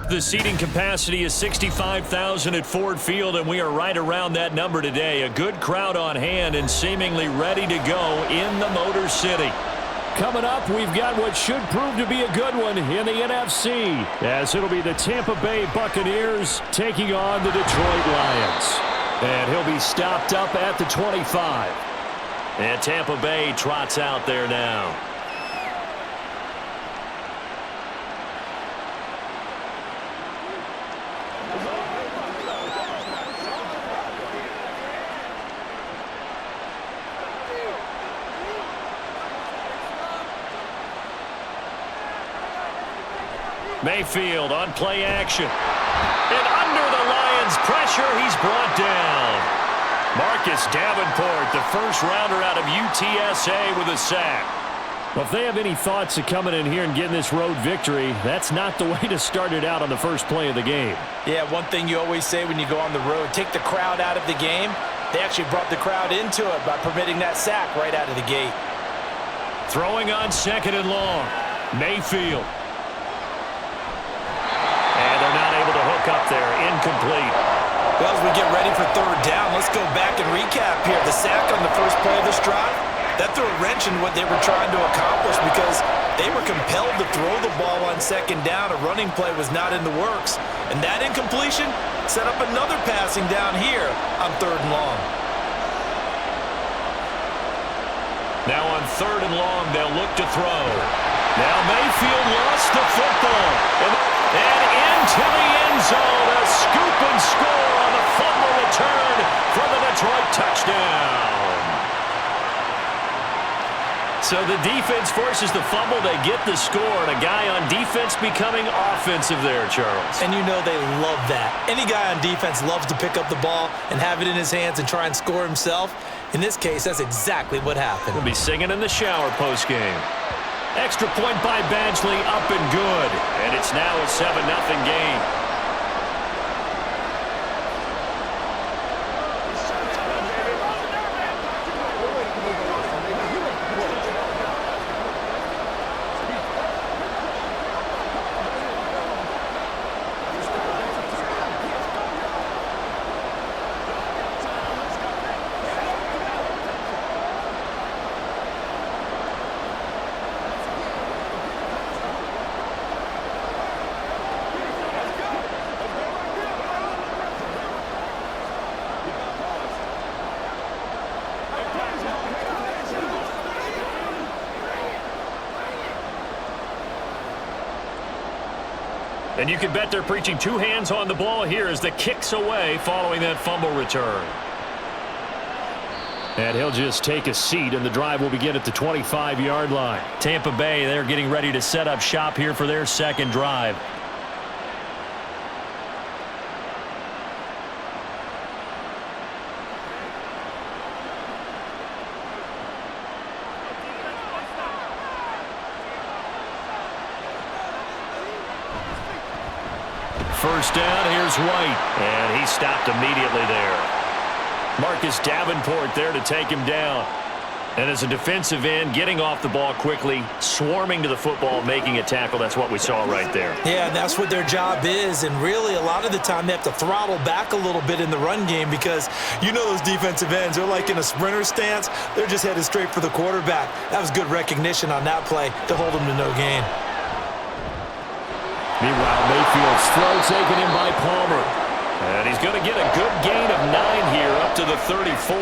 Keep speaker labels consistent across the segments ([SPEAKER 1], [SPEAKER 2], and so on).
[SPEAKER 1] The seating capacity is 65,000 at Ford Field, and we are right around that number today. A good crowd on hand and seemingly ready to go in the Motor City.
[SPEAKER 2] Coming up, we've got what should prove to be a good one in the NFC, as it'll be the Tampa Bay Buccaneers taking on the Detroit Lions. And he'll be stopped up at the 25.
[SPEAKER 1] And Tampa Bay trots out there now. Mayfield on play action. And under the Lions' pressure, he's brought down. Marcus Davenport, the first rounder out of UTSA with a sack.
[SPEAKER 2] Well, if they have any thoughts of coming in here and getting this road victory, that's not the way to start it out on the first play of the game.
[SPEAKER 3] Yeah, one thing you always say when you go on the road, take the crowd out of the game. They actually brought the crowd into it by permitting that sack right out of the gate.
[SPEAKER 1] Throwing on 2nd and long. Mayfield. And they're not able to hook up there. Incomplete.
[SPEAKER 3] Well, as we get ready for 3rd down, let's go back and recap here. The sack on the first play of this drive, that threw a wrench in what they were trying to accomplish because they were compelled to throw the ball on 2nd down. A running play was not in the works. And that incompletion set up another passing down here on 3rd and long.
[SPEAKER 1] Now on 3rd and long, they'll look to throw. Now Mayfield lost the football. And into the end zone, a scoop and score on the fumble return for the Detroit touchdown. So the defense forces the fumble, they get the score, and a guy on defense becoming offensive there, Charles.
[SPEAKER 3] And you know they love that. Any guy on defense loves to pick up the ball and have it in his hands and try and score himself. In this case, that's exactly what happened.
[SPEAKER 1] We'll be singing in the shower postgame. Extra point by Badgley, up and good. And it's now a 7-0 game. And you can bet they're preaching 2 hands on the ball here as the kick's away following that fumble return.
[SPEAKER 2] And he'll just take a seat, and the drive will begin at the 25-yard line.
[SPEAKER 1] Tampa Bay, they're getting ready to set up shop here for their 2nd drive. First down, here's White. And he stopped immediately there. Marcus Davenport there to take him down. And as a defensive end, getting off the ball quickly, swarming to the football, making a tackle. That's what we saw right there.
[SPEAKER 3] Yeah, and that's what their job is. And really, a lot of the time, they have to throttle back a little bit in the run game because you know those defensive ends, they're like in a sprinter stance. They're just headed straight for the quarterback. That was good recognition on that play to hold them to no gain.
[SPEAKER 2] Meanwhile, Mayfield's throw taken in by Palmer.
[SPEAKER 1] And he's going to get a good gain of 9 here up to the 34.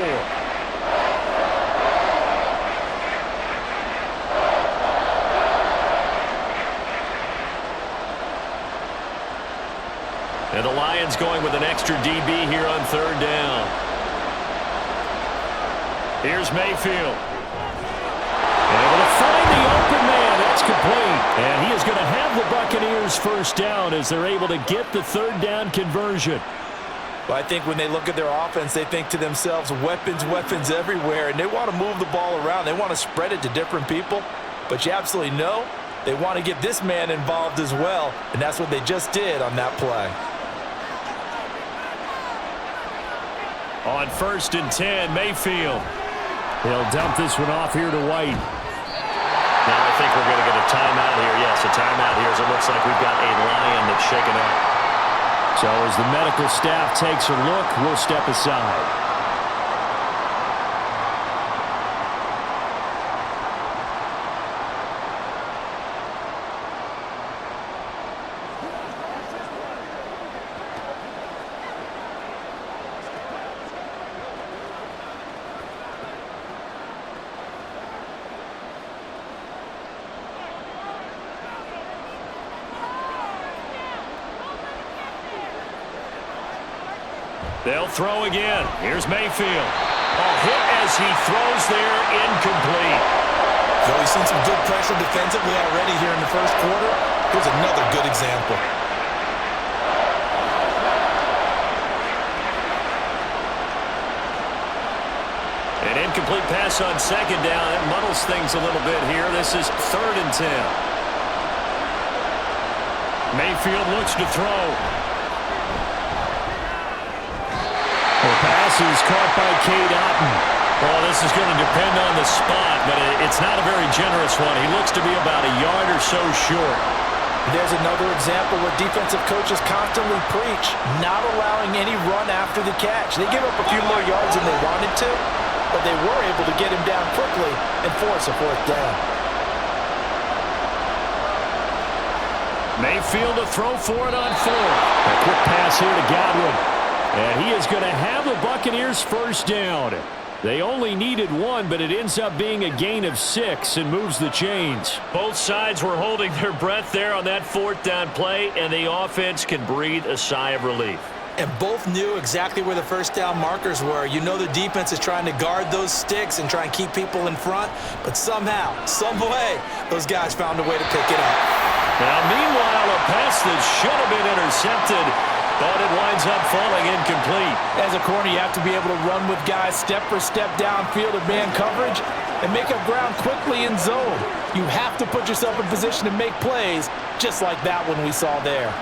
[SPEAKER 1] And the Lions going with an extra DB here on 3rd down. Here's Mayfield.
[SPEAKER 2] Able to find the open man. That's complete. And he is going to have the Buccaneers first down as they're able to get the 3rd down conversion.
[SPEAKER 3] Well, I think when they look at their offense, they think to themselves, weapons, weapons everywhere, and they want to move the ball around. They want to spread it to different people. But you absolutely know they want to get this man involved as well, and that's what they just did on that play.
[SPEAKER 1] On 1st and 10, Mayfield.
[SPEAKER 2] He'll dump this one off here to White.
[SPEAKER 1] Now I think we're going to get a timeout here. Yes, a timeout here as it looks like we've got a Lion that's shaken up.
[SPEAKER 2] So as the medical staff takes a look, we'll step aside. They'll throw again. Here's Mayfield. Hit as he throws there, incomplete.
[SPEAKER 3] So we've seen some good pressure defensively already here in the first quarter. Here's another good example.
[SPEAKER 2] An incomplete pass on second down. It muddles things a little bit here. This is 3rd and 10. Mayfield looks to throw. The pass is caught by Cade Otton. Well, this is going to depend on the spot, but it's not a very generous one. He looks to be about a yard or so short.
[SPEAKER 3] There's another example where defensive coaches constantly preach, not allowing any run after the catch. They give up a few more yards than they wanted to, but they were able to get him down quickly and force a 4th down.
[SPEAKER 2] Mayfield to throw for it on 4th. A quick pass here to Godwin. And he is going to have the Buccaneers first down. They only needed 1, but it ends up being a gain of 6 and moves the chains.
[SPEAKER 1] Both sides were holding their breath there on that 4th down play, and the offense can breathe a sigh of relief.
[SPEAKER 3] And both knew exactly where the first down markers were. You know the defense is trying to guard those sticks and try and keep people in front, but somehow, some way, those guys found a way to pick it up.
[SPEAKER 1] Now, meanwhile, a pass that should have been intercepted, but it winds up falling incomplete.
[SPEAKER 3] As a corner, you have to be able to run with guys step for step downfield of man coverage and make up ground quickly in zone. You have to put yourself in position to make plays, just like that one we saw there.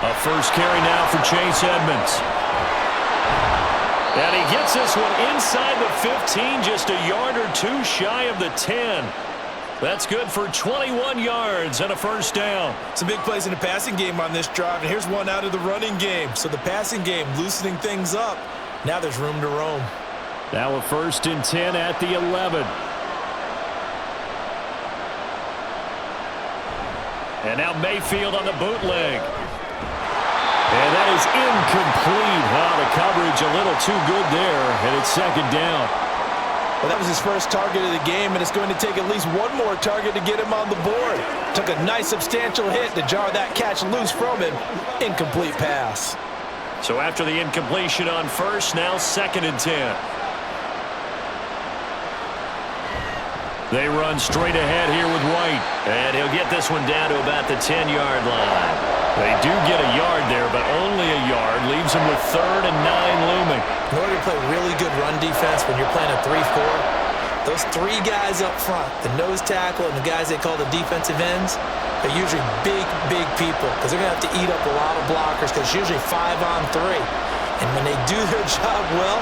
[SPEAKER 2] A first carry now for Chase Edmonds.
[SPEAKER 1] And he gets this one inside the 15, just a yard or 2 shy of the 10. That's good for 21 yards and a first down.
[SPEAKER 3] Some big plays in the passing game on this drive, and here's one out of the running game. So the passing game loosening things up. Now there's room to roam.
[SPEAKER 2] Now a 1st and 10 at the 11. And now Mayfield on the bootleg. And that is incomplete. The coverage a little too good there, and it's 2nd down.
[SPEAKER 3] Well, that was his first target of the game, and it's going to take at least one more target to get him on the board. Took a nice substantial hit to jar that catch loose from him. Incomplete pass.
[SPEAKER 1] So after the incompletion on 1st, now 2nd and 10.
[SPEAKER 2] They run straight ahead here with White.
[SPEAKER 1] And he'll get this one down to about the 10-yard line.
[SPEAKER 2] They do get a yard there, but only a yard. Leaves them with 3rd and 9 looming.
[SPEAKER 3] In order to play really good run defense when you're playing a 3-4, those 3 guys up front, the nose tackle and the guys they call the defensive ends, they're usually big, big people because they're going to have to eat up a lot of blockers because it's usually 5-on-3. And when they do their job well,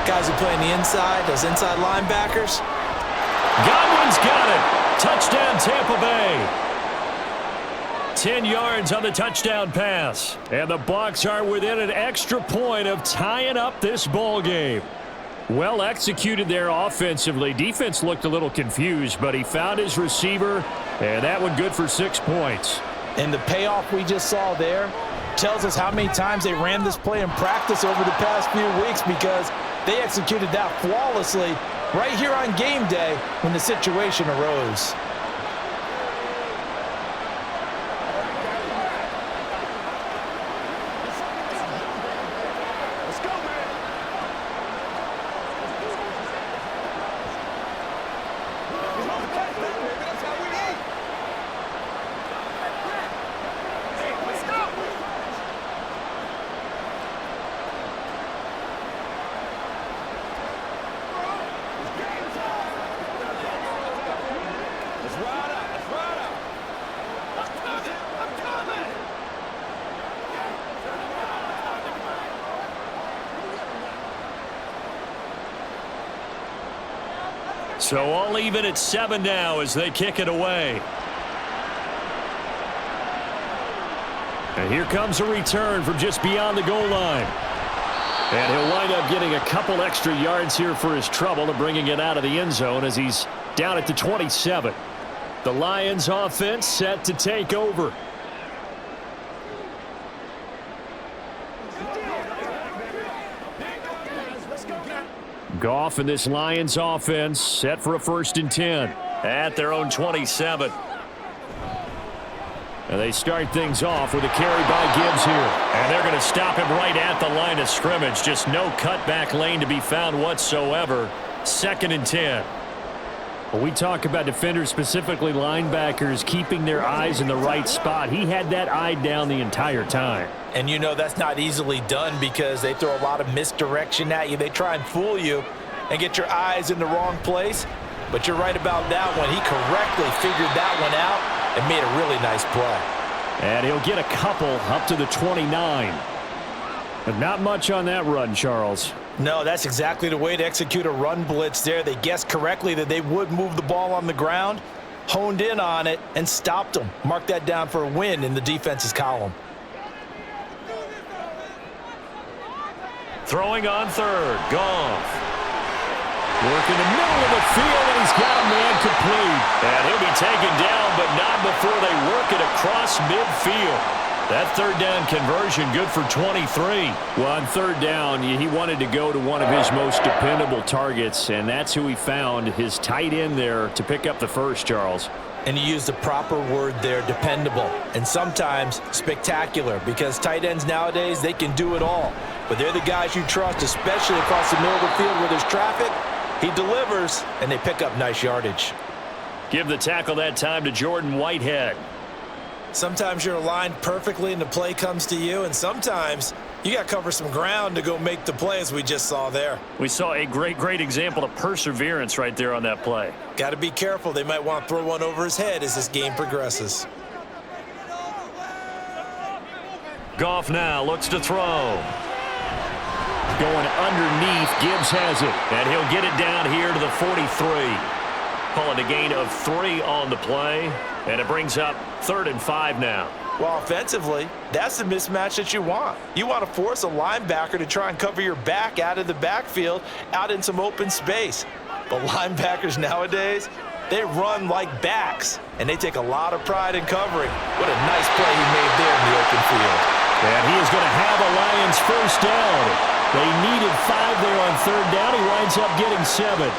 [SPEAKER 3] guys who play on the inside, those inside linebackers.
[SPEAKER 2] Godwin's got it. Touchdown, Tampa Bay. 10 yards on the touchdown pass. And the Bucs are within an extra point of tying up this ball game. Well executed there offensively. Defense looked a little confused, but he found his receiver, and that one good for 6 points.
[SPEAKER 3] And the payoff we just saw there tells us how many times they ran this play in practice over the past few weeks because they executed that flawlessly right here on game day when the situation arose.
[SPEAKER 2] So all even at 7 now as they kick it away. And here comes a return from just beyond the goal line. And he'll wind up getting a couple extra yards here for his trouble and bringing it out of the end zone as he's down at the 27. The Lions offense set to take over. Goff and this Lions offense set for a 1st and 10
[SPEAKER 1] at their own 27.
[SPEAKER 2] And they start things off with a carry by Gibbs here.
[SPEAKER 1] And they're going to stop him right at the line of scrimmage. Just no cutback lane to be found whatsoever. 2nd and 10.
[SPEAKER 2] When we talk about defenders, specifically linebackers, keeping their eyes in the right spot, he had that eye down the entire time.
[SPEAKER 3] And you know that's not easily done because they throw a lot of misdirection at you. They try and fool you and get your eyes in the wrong place. But you're right about that one. He correctly figured that one out and made a really nice play.
[SPEAKER 2] And he'll get a couple up to the 29. But not much on that run, Charles.
[SPEAKER 3] No, that's exactly the way to execute a run blitz there. They guessed correctly that they would move the ball on the ground, honed in on it, and stopped them. Mark that down for a win in the defense's column.
[SPEAKER 1] Throwing on 3rd, Goff.
[SPEAKER 2] Work in the middle of the field, and he's got a man complete.
[SPEAKER 1] And he'll be taken down, but not before they work it across midfield. That 3rd down conversion good for 23.
[SPEAKER 2] Well, on 3rd down, he wanted to go to one of his most dependable targets, and that's who he found, his tight end there, to pick up the first, Charles.
[SPEAKER 3] And he used the proper word there, dependable, and sometimes spectacular, because tight ends nowadays, they can do it all. But they're the guys you trust, especially across the middle of the field where there's traffic. He delivers, and they pick up nice yardage.
[SPEAKER 1] Give the tackle that time to Jordan Whitehead.
[SPEAKER 3] Sometimes you're aligned perfectly and the play comes to you, and sometimes you got to cover some ground to go make the play, as we just saw there.
[SPEAKER 1] We saw a great example of perseverance right there on that play.
[SPEAKER 3] Got to be careful. They might want to throw one over his head as this game progresses.
[SPEAKER 1] Goff now looks to throw.
[SPEAKER 2] Going underneath, Gibbs has it.
[SPEAKER 1] And he'll get it down here to the 43. Call it a gain of 3 on the play. And it brings up 3rd and 5 now.
[SPEAKER 3] Well, offensively, that's the mismatch that you want. You want to force a linebacker to try and cover your back out of the backfield, out in some open space. But linebackers nowadays, they run like backs, and they take a lot of pride in covering. What a nice play he made there in the open field.
[SPEAKER 2] And he is going to have a Lions 1st down. They needed 5 there on 3rd down. He winds up getting 7.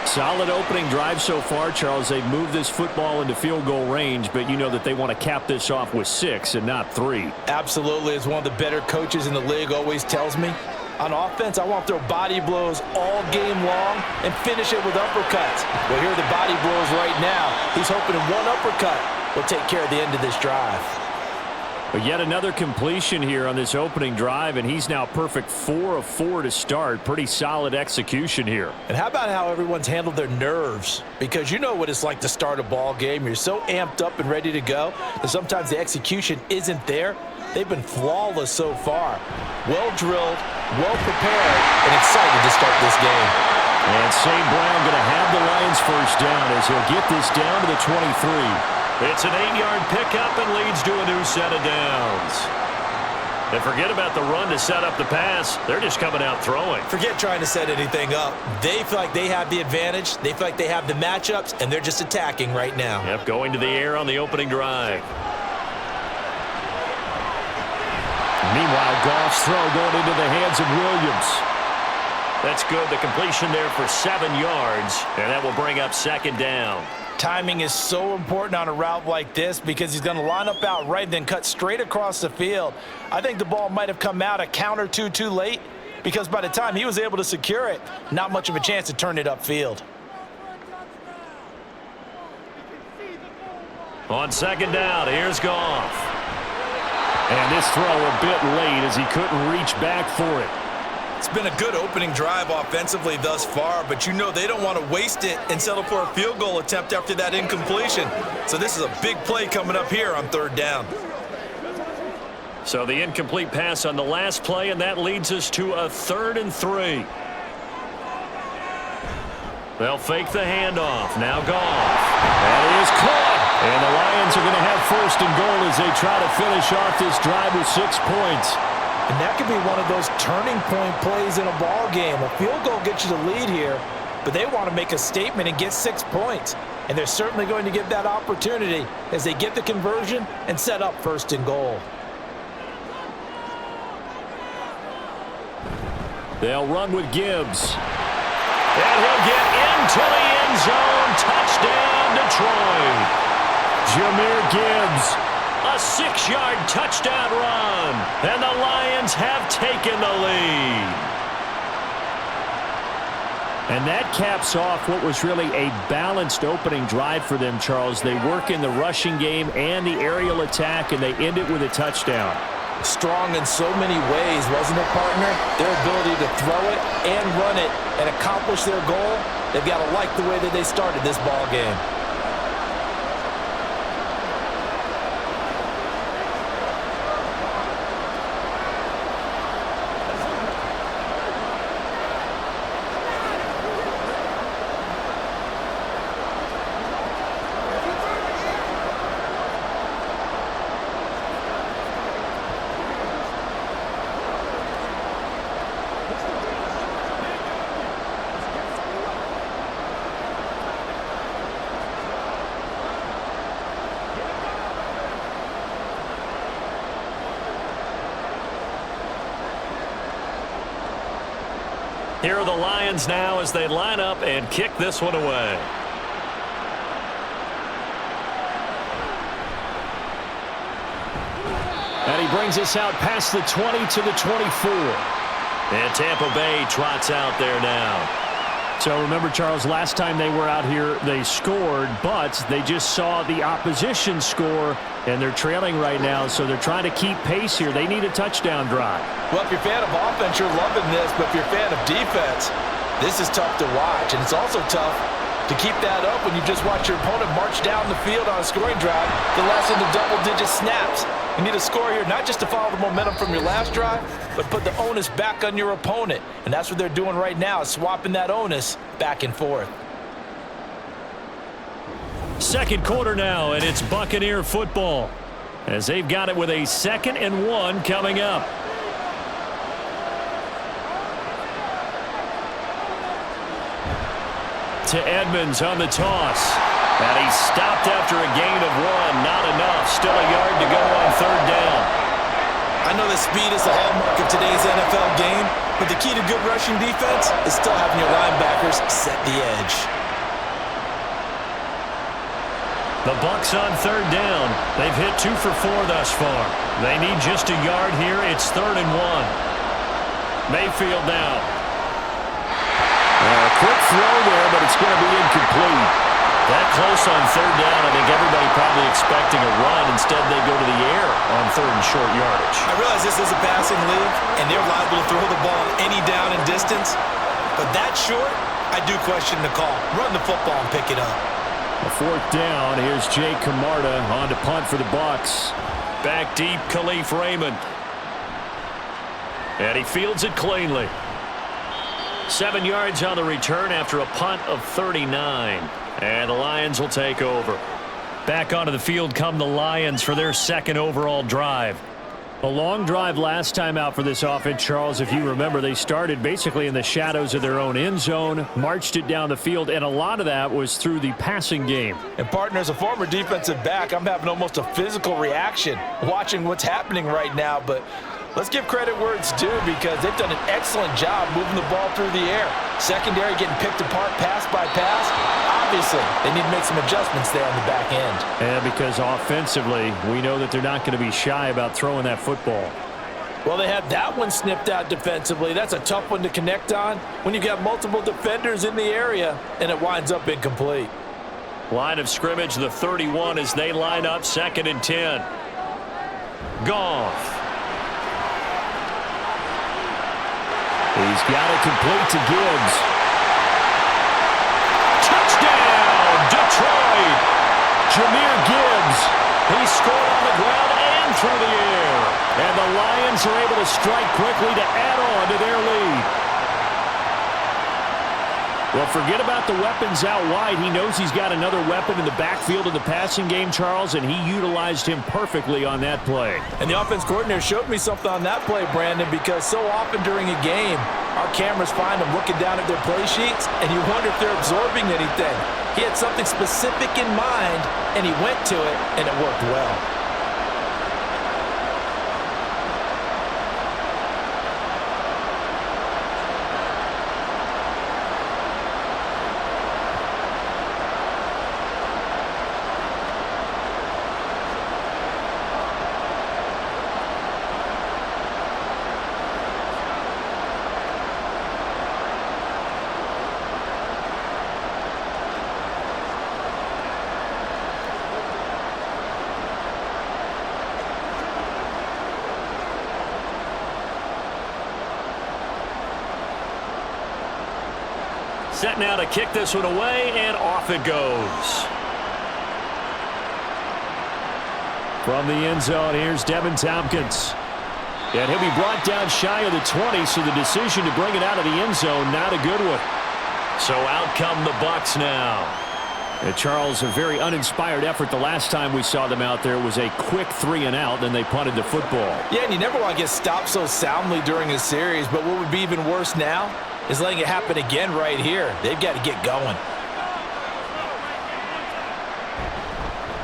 [SPEAKER 2] Solid opening drive so far, Charles. They've moved this football into field goal range, but you know that they want to cap this off with 6 and not 3.
[SPEAKER 3] Absolutely. As one of the better coaches in the league always tells me, on offense, I want to throw body blows all game long and finish it with uppercuts. Well, here are the body blows right now. He's hoping one uppercut will take care of the end of this drive.
[SPEAKER 2] But yet another completion here on this opening drive, and he's now perfect 4 of 4 to start. Pretty solid execution here.
[SPEAKER 3] And how about how everyone's handled their nerves? Because you know what it's like to start a ball game. You're so amped up and ready to go that sometimes the execution isn't there. They've been flawless so far. Well drilled, well prepared, and excited to start this game.
[SPEAKER 2] And St. Brown going to have the Lions 1st down as he'll get this down to the 23.
[SPEAKER 1] It's an 8-yard pickup and leads to a new set of downs. And forget about the run to set up the pass. They're just coming out throwing.
[SPEAKER 3] Forget trying to set anything up. They feel like they have the advantage. They feel like they have the matchups, and they're just attacking right now.
[SPEAKER 1] Yep, going to the air on the opening drive.
[SPEAKER 2] Meanwhile, Goff's throw going into the hands of Williams.
[SPEAKER 1] That's good. The completion there for 7 yards, and that will bring up 2nd down.
[SPEAKER 3] Timing is so important on a route like this because he's going to line up out right and then cut straight across the field. I think the ball might have come out a count or two too late because by the time he was able to secure it, not much of a chance to turn it upfield.
[SPEAKER 1] On 2nd down, here's Goff.
[SPEAKER 2] And this throw a bit late as he couldn't reach back for it.
[SPEAKER 3] It's been a good opening drive offensively thus far, but you know they don't want to waste it and settle for a field goal attempt after that incompletion. So this is a big play coming up here on 3rd down.
[SPEAKER 1] So the incomplete pass on the last play, and that leads us to a 3rd and 3. They'll fake the handoff. Now Goff.
[SPEAKER 2] That is caught. And the Lions are going to have first and goal as they try to finish off this drive with 6 points.
[SPEAKER 3] And that could be one of those turning point plays in a ball game. A field goal gets you the lead here, but they want to make a statement and get 6 points. And they're certainly going to get that opportunity as they get the conversion and set up first and goal.
[SPEAKER 2] They'll run with Gibbs.
[SPEAKER 1] And he'll get into the end zone. Touchdown, Detroit.
[SPEAKER 2] Jahmyr Gibbs.
[SPEAKER 1] A 6-yard touchdown run. And the Lions have taken the lead.
[SPEAKER 2] And that caps off what was really a balanced opening drive for them, Charles. They work in the rushing game and the aerial attack, and they end it with a touchdown.
[SPEAKER 3] Strong in so many ways, wasn't it, partner? Their ability to throw it and run it and accomplish their goal, they've got to like the way that they started this ball game.
[SPEAKER 1] Here are the Lions now as they line up and kick this one away.
[SPEAKER 2] And he brings us out past the 20 to the 24.
[SPEAKER 1] And Tampa Bay trots out there now.
[SPEAKER 2] So remember, Charles, last time they were out here, they scored, but they just saw the opposition score, and they're trailing right now, so they're trying to keep pace here. They need a touchdown drive.
[SPEAKER 3] Well, if you're a fan of offense, you're loving this, but if you're a fan of defense, this is tough to watch, and it's also tough to keep that up when you just watch your opponent march down the field on a scoring drive, the last into double-digit snaps. You need a score here, not just to follow the momentum from your last drive, but put the onus back on your opponent. And that's what they're doing right now, is swapping that onus back and forth.
[SPEAKER 2] Second quarter now, and it's Buccaneer football, as they've got it with a 2nd and 1 coming up. To Edmonds on the toss. And he's stopped after a gain of 1. Not enough. Still a yard to go on 3rd down.
[SPEAKER 3] I know that speed is the hallmark of today's NFL game, but the key to good rushing defense is still having your linebackers set the edge.
[SPEAKER 2] The Bucs on 3rd down. They've hit 2 for 4 thus far. They need just a yard here. It's 3rd and 1. Mayfield now. A quick throw there, but it's going to be incomplete.
[SPEAKER 1] That close on 3rd down, I think everybody probably expecting a run. Instead, they go to the air on 3rd and short yardage.
[SPEAKER 3] I realize this is a passing league, and they're liable to throw the ball any down and distance. But that short, I do question the call. Run the football and pick it up.
[SPEAKER 2] A 4th down. Here's Jake Camarda on to punt for the Bucs.
[SPEAKER 1] Back deep, Khalif Raymond. And he fields it cleanly. 7 yards on the return after a punt of 39. And the Lions will take over. Back onto the field come the Lions for their 2nd overall drive. A long drive last time out for this offense, Charles. If you remember, they started basically in the shadows of their own end zone, marched it down the field, and a lot of that was through the passing game.
[SPEAKER 3] And, partner, as a former defensive back, I'm having almost a physical reaction watching what's happening right now. But let's give credit where it's due, because they've done an excellent job moving the ball through the air. Secondary getting picked apart pass by pass. Obviously, they need to make some adjustments there on the back end.
[SPEAKER 2] And because offensively, we know that they're not going to be shy about throwing that football.
[SPEAKER 3] Well, they had that one snipped out defensively. That's a tough one to connect on when you've got multiple defenders in the area, and it winds up incomplete.
[SPEAKER 1] Line of scrimmage, the 31, as they line up 2nd and 10. Goff.
[SPEAKER 2] He's got it complete to Gibbs.
[SPEAKER 1] Detroit.
[SPEAKER 2] Jahmyr Gibbs.
[SPEAKER 1] He scored on the ground and through the air.
[SPEAKER 2] And the Lions are able to strike quickly to add on to their lead. Well, forget about the weapons out wide. He knows he's got another weapon in the backfield in the passing game, Charles, and he utilized him perfectly on that play.
[SPEAKER 3] And the offense coordinator showed me something on that play, Brandon, because so often during a game, our cameras find them looking down at their play sheets, and you wonder if they're absorbing anything. He had something specific in mind, and he went to it, and it worked well.
[SPEAKER 2] Set now to kick this one away, and off it goes. From the end zone, here's Devin Tompkins. And he'll be brought down shy of the 20, so the decision to bring it out of the end zone, not a good one. So out come the Bucs now. And Charles, a very uninspired effort the last time we saw them out there was a quick 3-and-out, then they punted the football.
[SPEAKER 3] Yeah, and you never want to get stopped so soundly during a series, but what would be even worse now is letting it happen again right here. They've got to get going.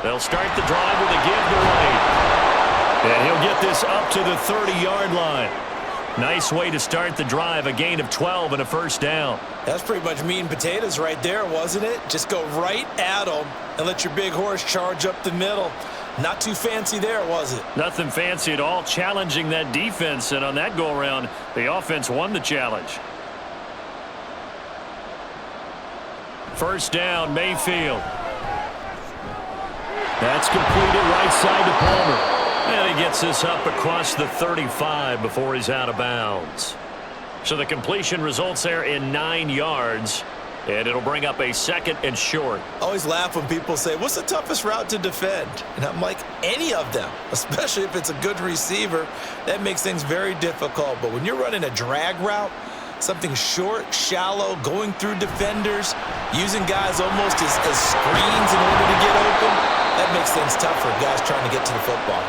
[SPEAKER 2] They'll start the drive with a give to Wade. And he'll get this up to the 30-yard line. Nice way to start the drive, a gain of 12 and a first down.
[SPEAKER 3] That's pretty much meat and potatoes right there, wasn't it? Just go right at them and let your big horse charge up the middle. Not too fancy there, was it?
[SPEAKER 2] Nothing fancy at all, challenging that defense, and on that go-around, the offense won the challenge. First down, Mayfield. That's completed right side to Palmer. And he gets this up across the 35 before he's out of bounds. So the completion results there in 9 yards. And it'll bring up a second and short.
[SPEAKER 3] I always laugh when people say, what's the toughest route to defend? And I'm like, any of them, especially if it's a good receiver. That makes things very difficult. But when you're running a drag route, something short, shallow, going through defenders, using guys almost as screens in order to get open, that makes things tough for guys trying to get to the football.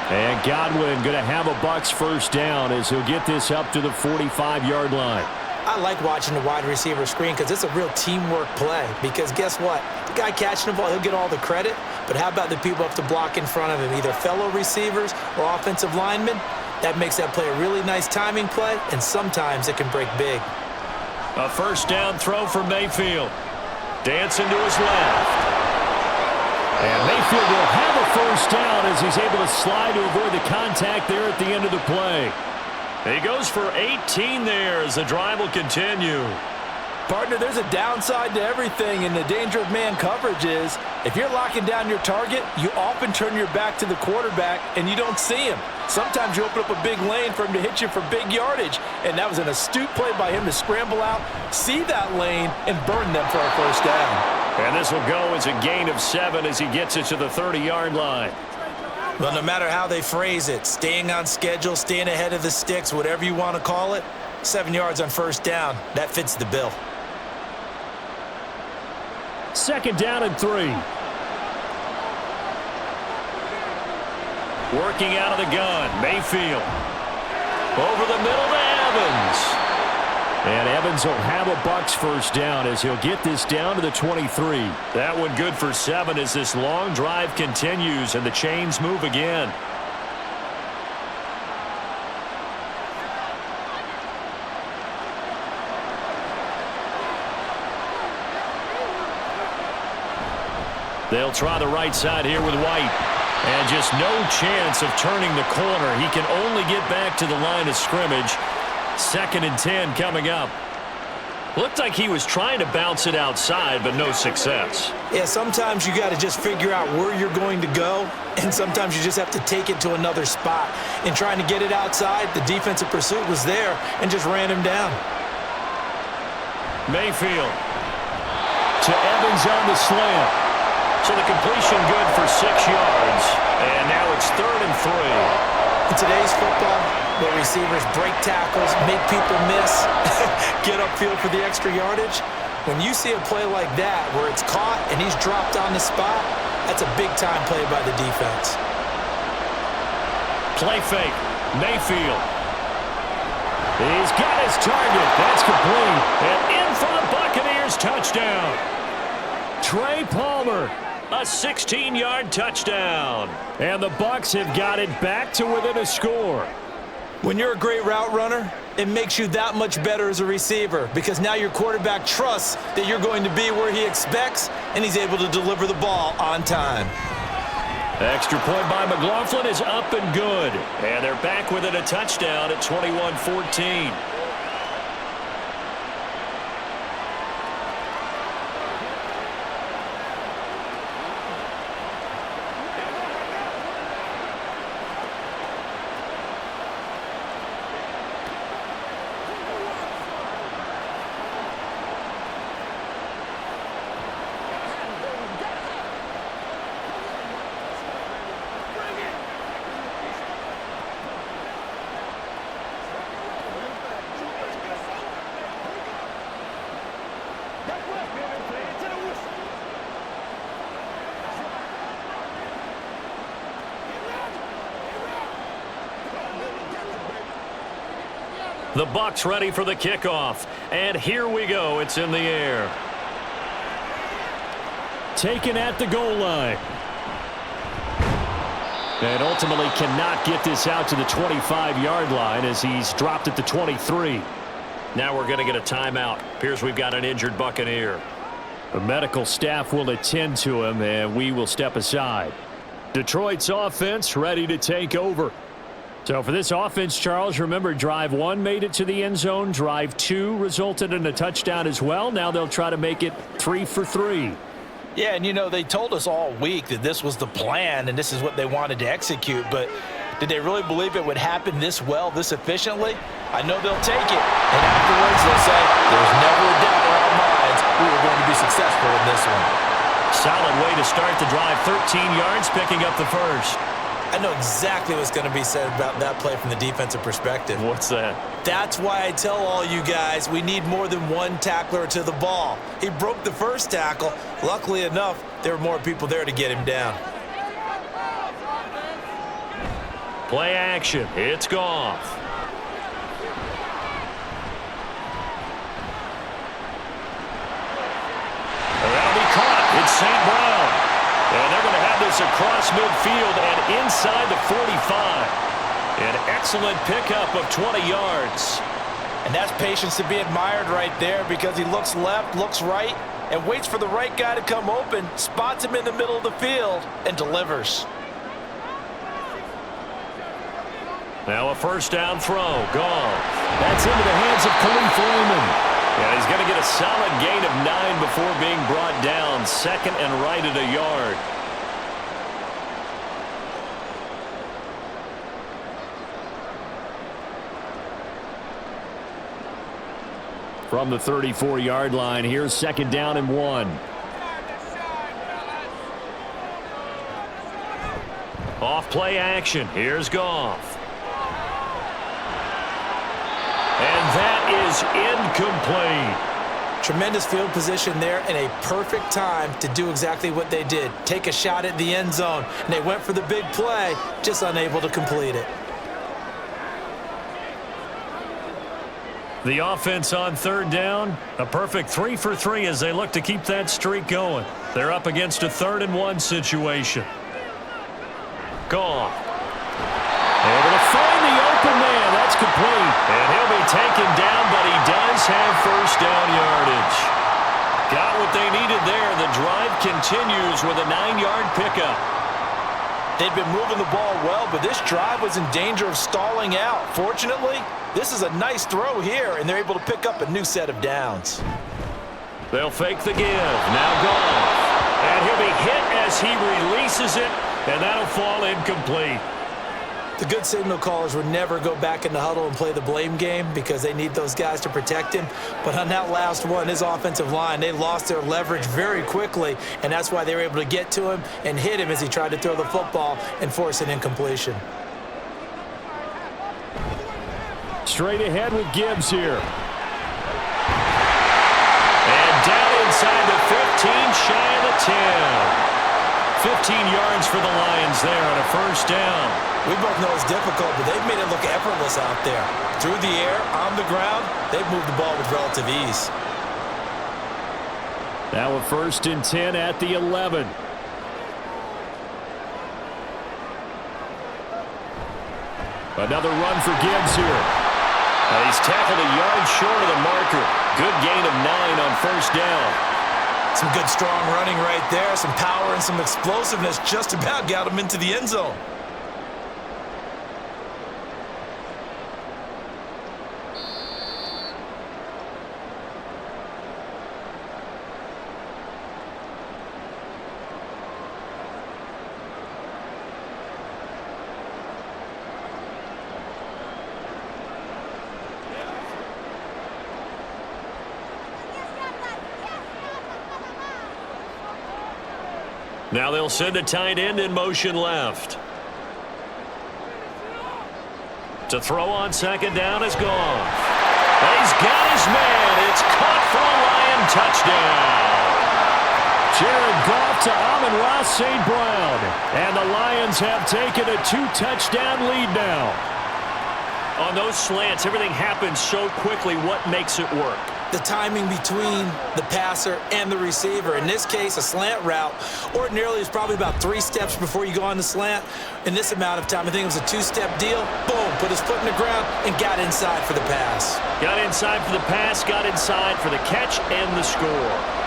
[SPEAKER 2] And Godwin going to have a Bucs first down as he'll get this up to the 45-yard line.
[SPEAKER 4] I like watching the wide receiver screen because it's a real teamwork play. Because guess what? The guy catching the ball, he'll get all the credit. But how about the people have to block in front of him, either fellow receivers or offensive linemen? That makes that play a really nice timing play, and sometimes it can break big.
[SPEAKER 2] A first down throw for Mayfield. Dancing to his left. And Mayfield will have a first down as he's able to slide to avoid the contact there at the end of the play. He goes for 18 there as the drive will continue.
[SPEAKER 3] Partner, there's a downside to everything, and the danger of man coverage is if you're locking down your target, you often turn your back to the quarterback and you don't see him. Sometimes you open up a big lane for him to hit you for big yardage, and that was an astute play by him to scramble out, see that lane, and burn them for a first down.
[SPEAKER 2] And this will go as a gain of 7 as he gets it to the 30-yard line.
[SPEAKER 3] Well, no matter how they phrase it, staying on schedule, staying ahead of the sticks, whatever you want to call it, 7 yards on first down, that fits the bill.
[SPEAKER 2] Second down and 3. Working out of the gun, Mayfield. Over the middle to Evans. And Evans will have a Bucs first down as he'll get this down to the 23. That one good for 7 as this long drive continues and the chains move again. They'll try the right side here with White. And just no chance of turning the corner. He can only get back to the line of scrimmage. 2nd and 10 coming up. Looked like he was trying to bounce it outside, but no success.
[SPEAKER 4] Yeah, sometimes you got to just figure out where you're going to go, and sometimes you just have to take it to another spot. In trying to get it outside, the defensive pursuit was there and just ran him down.
[SPEAKER 2] Mayfield to Evans on the slant. So the completion good for 6 yards. And now it's 3rd and 3.
[SPEAKER 4] In today's football, where receivers break tackles, make people miss, get upfield for the extra yardage, When you see a play like that where it's caught and he's dropped on the spot, that's a big-time play by the defense.
[SPEAKER 2] Play fake. Mayfield. He's got his target. That's complete. And in for the Buccaneers touchdown. Trey Palmer, a 16-yard touchdown. And the Bucs have got it back to within a score.
[SPEAKER 4] When you're a great route runner, it makes you that much better as a receiver because now your quarterback trusts that you're going to be where he expects, and he's able to deliver the ball on time.
[SPEAKER 2] Extra point by McLaughlin is up and good. And they're back within a touchdown at 21-14. The Bucs ready for the kickoff. And here we go. It's in the air. Taken at the goal line. And ultimately cannot get this out to the 25-yard line as he's dropped at the 23. Now we're going to get a timeout. Appears we've got an injured Buccaneer. The medical staff will attend to him, and we will step aside. Detroit's offense ready to take over. So for this offense, Charles, remember, drive 1 made it to the end zone. Drive 2 resulted in a touchdown as well. Now they'll try to make it 3 for 3.
[SPEAKER 3] Yeah, and, you know, they told us all week that this was the plan and this is what they wanted to execute. But did they really believe it would happen this well, this efficiently? I know they'll take it. And afterwards, they'll say, there's never a doubt in our minds we were going to be successful in this one.
[SPEAKER 2] Solid way to start the drive. 13 yards, picking up the first.
[SPEAKER 4] I know exactly what's going to be said about that play from the defensive perspective.
[SPEAKER 2] What's that?
[SPEAKER 4] That's why I tell all you guys we need more than one tackler to the ball. He broke the first tackle. Luckily enough, there were more people there to get him down.
[SPEAKER 2] Play action. It's Goff. That'll be caught. It's St. Brown. And they're going to have this across midfield and inside the 45. An excellent pickup of 20 yards.
[SPEAKER 3] And that's patience to be admired right there because he looks left, looks right, and waits for the right guy to come open, spots him in the middle of the field, and delivers.
[SPEAKER 2] Now a first down throw. Goff. That's into the hands of Khalif Raymond. And he's going to get a solid gain of 9 before being brought down. Second and right at a yard. From the 34-yard line, here's second down and 1. Off play action. Here's Goff. And that is incomplete.
[SPEAKER 4] Tremendous field position there and a perfect time to do exactly what they did. Take a shot at the end zone. And they went for the big play, just unable to complete it.
[SPEAKER 2] The offense on third down, a perfect 3 for 3 as they look to keep that streak going. They're up against a 3rd and 1 situation. Goff. Able to find the open man. That's complete. And he'll be taken down, but he does have first down yardage. Got what they needed there. The drive continues with a 9-yard pickup.
[SPEAKER 3] They'd been moving the ball well, but this drive was in danger of stalling out. Fortunately, this is a nice throw here, and they're able to pick up a new set of downs.
[SPEAKER 2] They'll fake the give. Now Goff. And he'll be hit as he releases it, and that'll fall incomplete.
[SPEAKER 4] The good signal callers would never go back in the huddle and play the blame game because they need those guys to protect him. But on that last one, his offensive line, they lost their leverage very quickly, and that's why they were able to get to him and hit him as he tried to throw the football and force an incompletion.
[SPEAKER 2] Straight ahead with Gibbs here. And down 10. 15 yards for the Lions there on a first down.
[SPEAKER 3] We both know it's difficult, but they've made it look effortless out there. Through the air, on the ground, they've moved the ball with relative ease.
[SPEAKER 2] Now a 1st and 10 at the 11. Another run for Gibbs here. He's tackled a yard short of the marker. Good gain of 9 on first down.
[SPEAKER 3] Some good, strong running right there. Some power and some explosiveness just about got him into the end zone.
[SPEAKER 2] Now they'll send a tight end in motion left. To throw on second down is Goff. He's got his man. It's caught for a Lion touchdown. Jared Goff to Amon-Ra St. Brown. And the Lions have taken a 2-touchdown lead now. On those slants, everything happens so quickly. What makes it work?
[SPEAKER 4] The timing between the passer and the receiver. In this case, a slant route ordinarily is probably about 3 steps before you go on the slant. In this amount of time, I think it was a 2-step deal. Boom, put his foot in the ground and got inside for the pass.
[SPEAKER 2] Got inside for the pass, got inside for the catch and the score.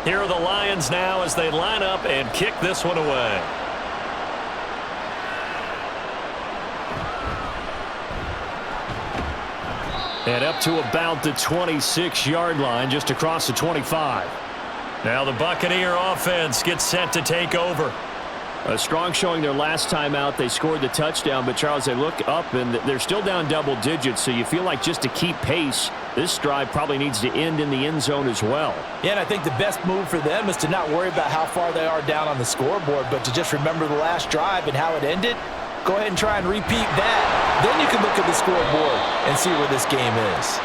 [SPEAKER 2] Here are the Lions now as they line up and kick this one away. And up to about the 26-yard line, just across the 25. Now the Buccaneer offense gets set to take over. A strong showing their last time out. They scored the touchdown, but Charles, they look up and they're still down double digits, so you feel like just to keep pace, this drive probably needs to end in the end zone as well.
[SPEAKER 3] Yeah, and I think the best move for them is to not worry about how far they are down on the scoreboard, but to just remember the last drive and how it ended. Go ahead and try and repeat that. Then you can look at the scoreboard and see where this game is.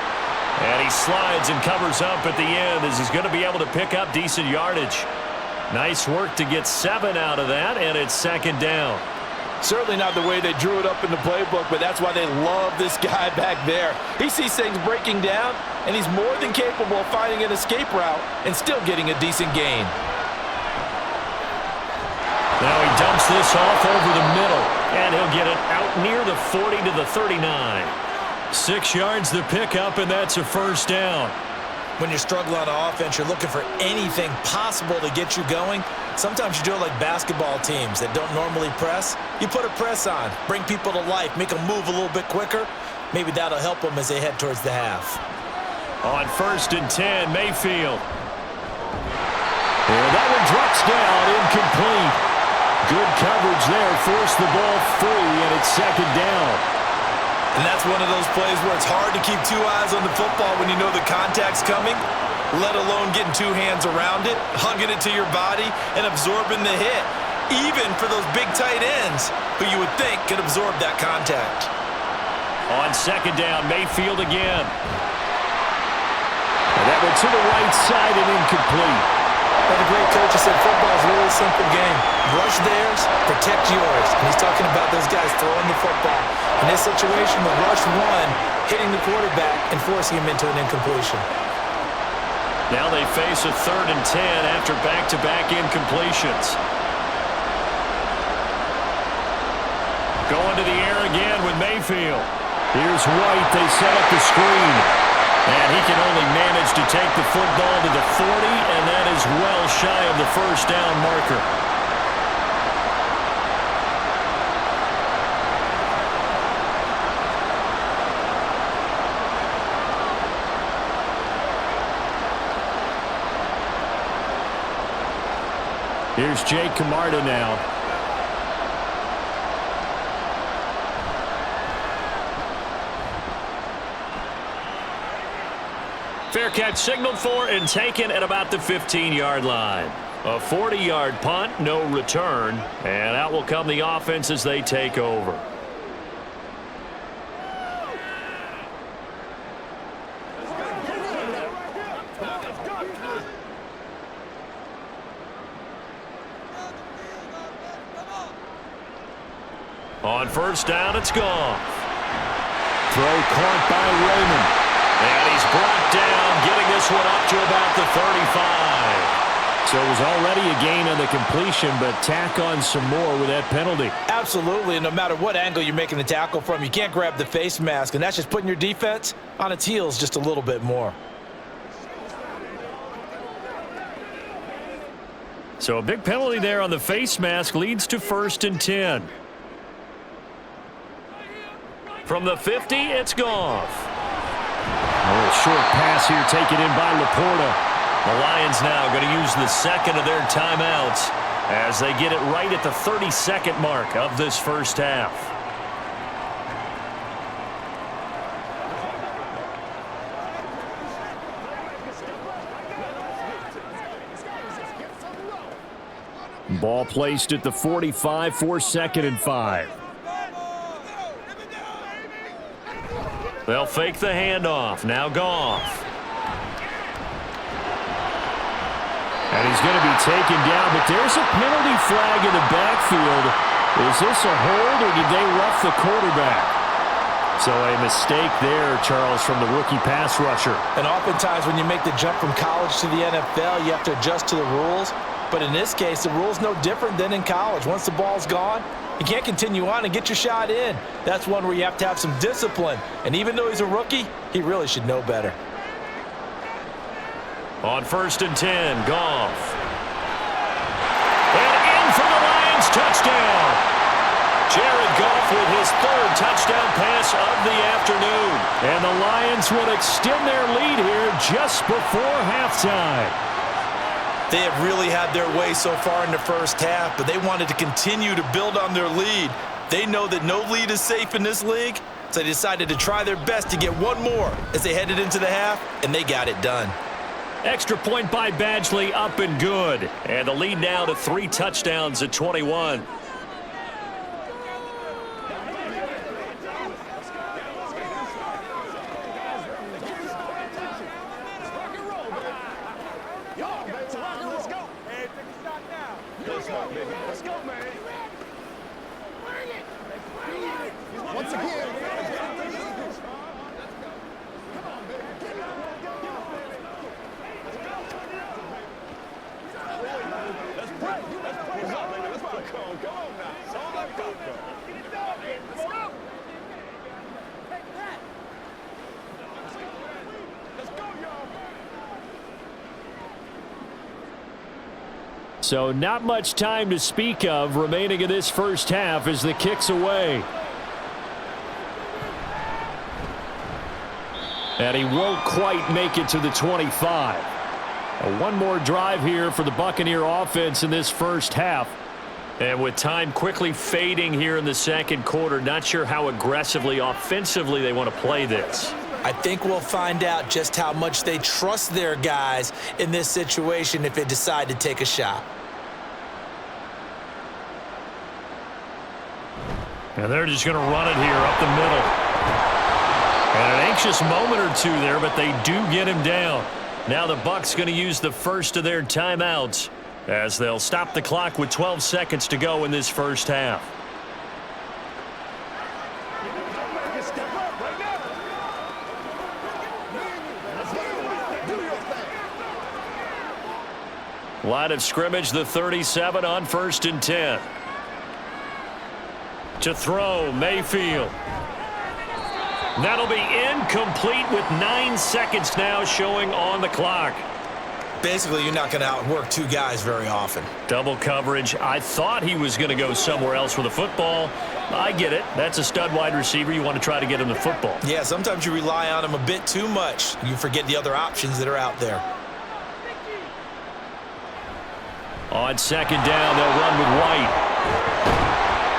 [SPEAKER 2] And he slides and covers up at the end as he's going to be able to pick up decent yardage. Nice work to get 7 out of that, and it's second down.
[SPEAKER 3] Certainly not the way they drew it up in the playbook, but that's why they love this guy back there. He sees things breaking down, and he's more than capable of finding an escape route and still getting a decent gain.
[SPEAKER 2] Now he dumps this off over the middle, and he'll get it out near the 40 to the 39. 6 yards the pickup, and that's a first down.
[SPEAKER 3] When you're struggling on offense, you're looking for anything possible to get you going. Sometimes you do it like basketball teams that don't normally press. You put a press on, bring people to life, make them move a little bit quicker. Maybe that'll help them as they head towards the half.
[SPEAKER 2] On 1st and 10, Mayfield. And that one drops down, incomplete. Good coverage there, forced the ball free, and it's second down.
[SPEAKER 3] And that's one of those plays where it's hard to keep 2 eyes on the football when you know the contact's coming, let alone getting 2 hands around it, hugging it to your body, and absorbing the hit, even for those big tight ends who you would think could absorb that contact.
[SPEAKER 2] On second down, Mayfield again. And that went to the right side and incomplete.
[SPEAKER 4] Well, the great coach said football is a really simple game. Rush theirs, protect yours. And he's talking about those guys throwing the football. In this situation, the rush one, hitting the quarterback and forcing him into an incompletion.
[SPEAKER 2] Now they face a 3rd and 10 after back-to-back incompletions. Going to the air again with Mayfield. Here's White. They set up the screen. And he can only manage to take the football to the 40, and that is well shy of the first down marker. Here's Jake Camarda now.
[SPEAKER 1] Fair catch signaled for and taken at about the 15-yard line. A 40-yard punt, no return, and out will come the offense as they take over. On first down, it's Goff.
[SPEAKER 2] Throw caught by Raymond.
[SPEAKER 1] And he's brought down, getting this one up to about the 35.
[SPEAKER 2] So it was already a gain on the completion, but tack on some more with that penalty.
[SPEAKER 3] Absolutely, and no matter what angle you're making the tackle from, you can't grab the face mask, and that's just putting your defense on its heels just a little bit more.
[SPEAKER 2] So a big penalty there on the face mask leads to 1st and 10.
[SPEAKER 1] From the 50, it's Goff.
[SPEAKER 2] A little short pass here taken in by Laporta.
[SPEAKER 1] The Lions now going to use the second of their timeouts as they get it right at the 30-second mark of this first half.
[SPEAKER 2] Ball placed at the 45 for 2nd and 5.
[SPEAKER 1] They'll fake the handoff. Now Goff.
[SPEAKER 2] And he's going to be taken down, but there's a penalty flag in the backfield. Is this a hold, or did they rough the quarterback? So a mistake there, Charles, from the rookie pass rusher.
[SPEAKER 3] And oftentimes when you make the jump from college to the NFL, you have to adjust to the rules. But in this case, the rule's no different than in college. Once the ball's gone, you can't continue on and get your shot in. That's one where you have to have some discipline. And even though he's a rookie, he really should know better.
[SPEAKER 1] On 1st and 10, Goff. And in for the Lions, touchdown. Jared Goff with his 3rd touchdown pass of the afternoon.
[SPEAKER 2] And the Lions will extend their lead here just before halftime.
[SPEAKER 3] They have really had their way so far in the first half, but they wanted to continue to build on their lead. They know that no lead is safe in this league, so they decided to try their best to get one more as they headed into the half, and they got it done.
[SPEAKER 1] Extra point by Badgley, up and good. And the lead now to 3 touchdowns at 21.
[SPEAKER 2] So not much time to speak of remaining in this first half as the kick's away. And he won't quite make it to the 25. One more drive here for the Buccaneer offense in this first half.
[SPEAKER 1] And with time quickly fading here in the second quarter, not sure how aggressively, offensively they want to play this.
[SPEAKER 4] I think we'll find out just how much they trust their guys in this situation if they decide to take a shot.
[SPEAKER 1] And they're just going to run it here up the middle. And an anxious moment or two there, but they do get him down. Now the Bucs going to use the first of their timeouts as they'll stop the clock with 12 seconds to go in this first half. Line of scrimmage, the 37 on 1st and 10. To throw, Mayfield. That'll be incomplete with 9 seconds now showing on the clock.
[SPEAKER 3] Basically, you're not going to outwork two guys very often.
[SPEAKER 1] Double coverage. I thought he was going to go somewhere else with the football. I get it. That's a stud wide receiver. You want to try to get him the football.
[SPEAKER 3] Yeah, sometimes you rely on him a bit too much. You forget the other options that are out there.
[SPEAKER 2] On second down, they'll run with White.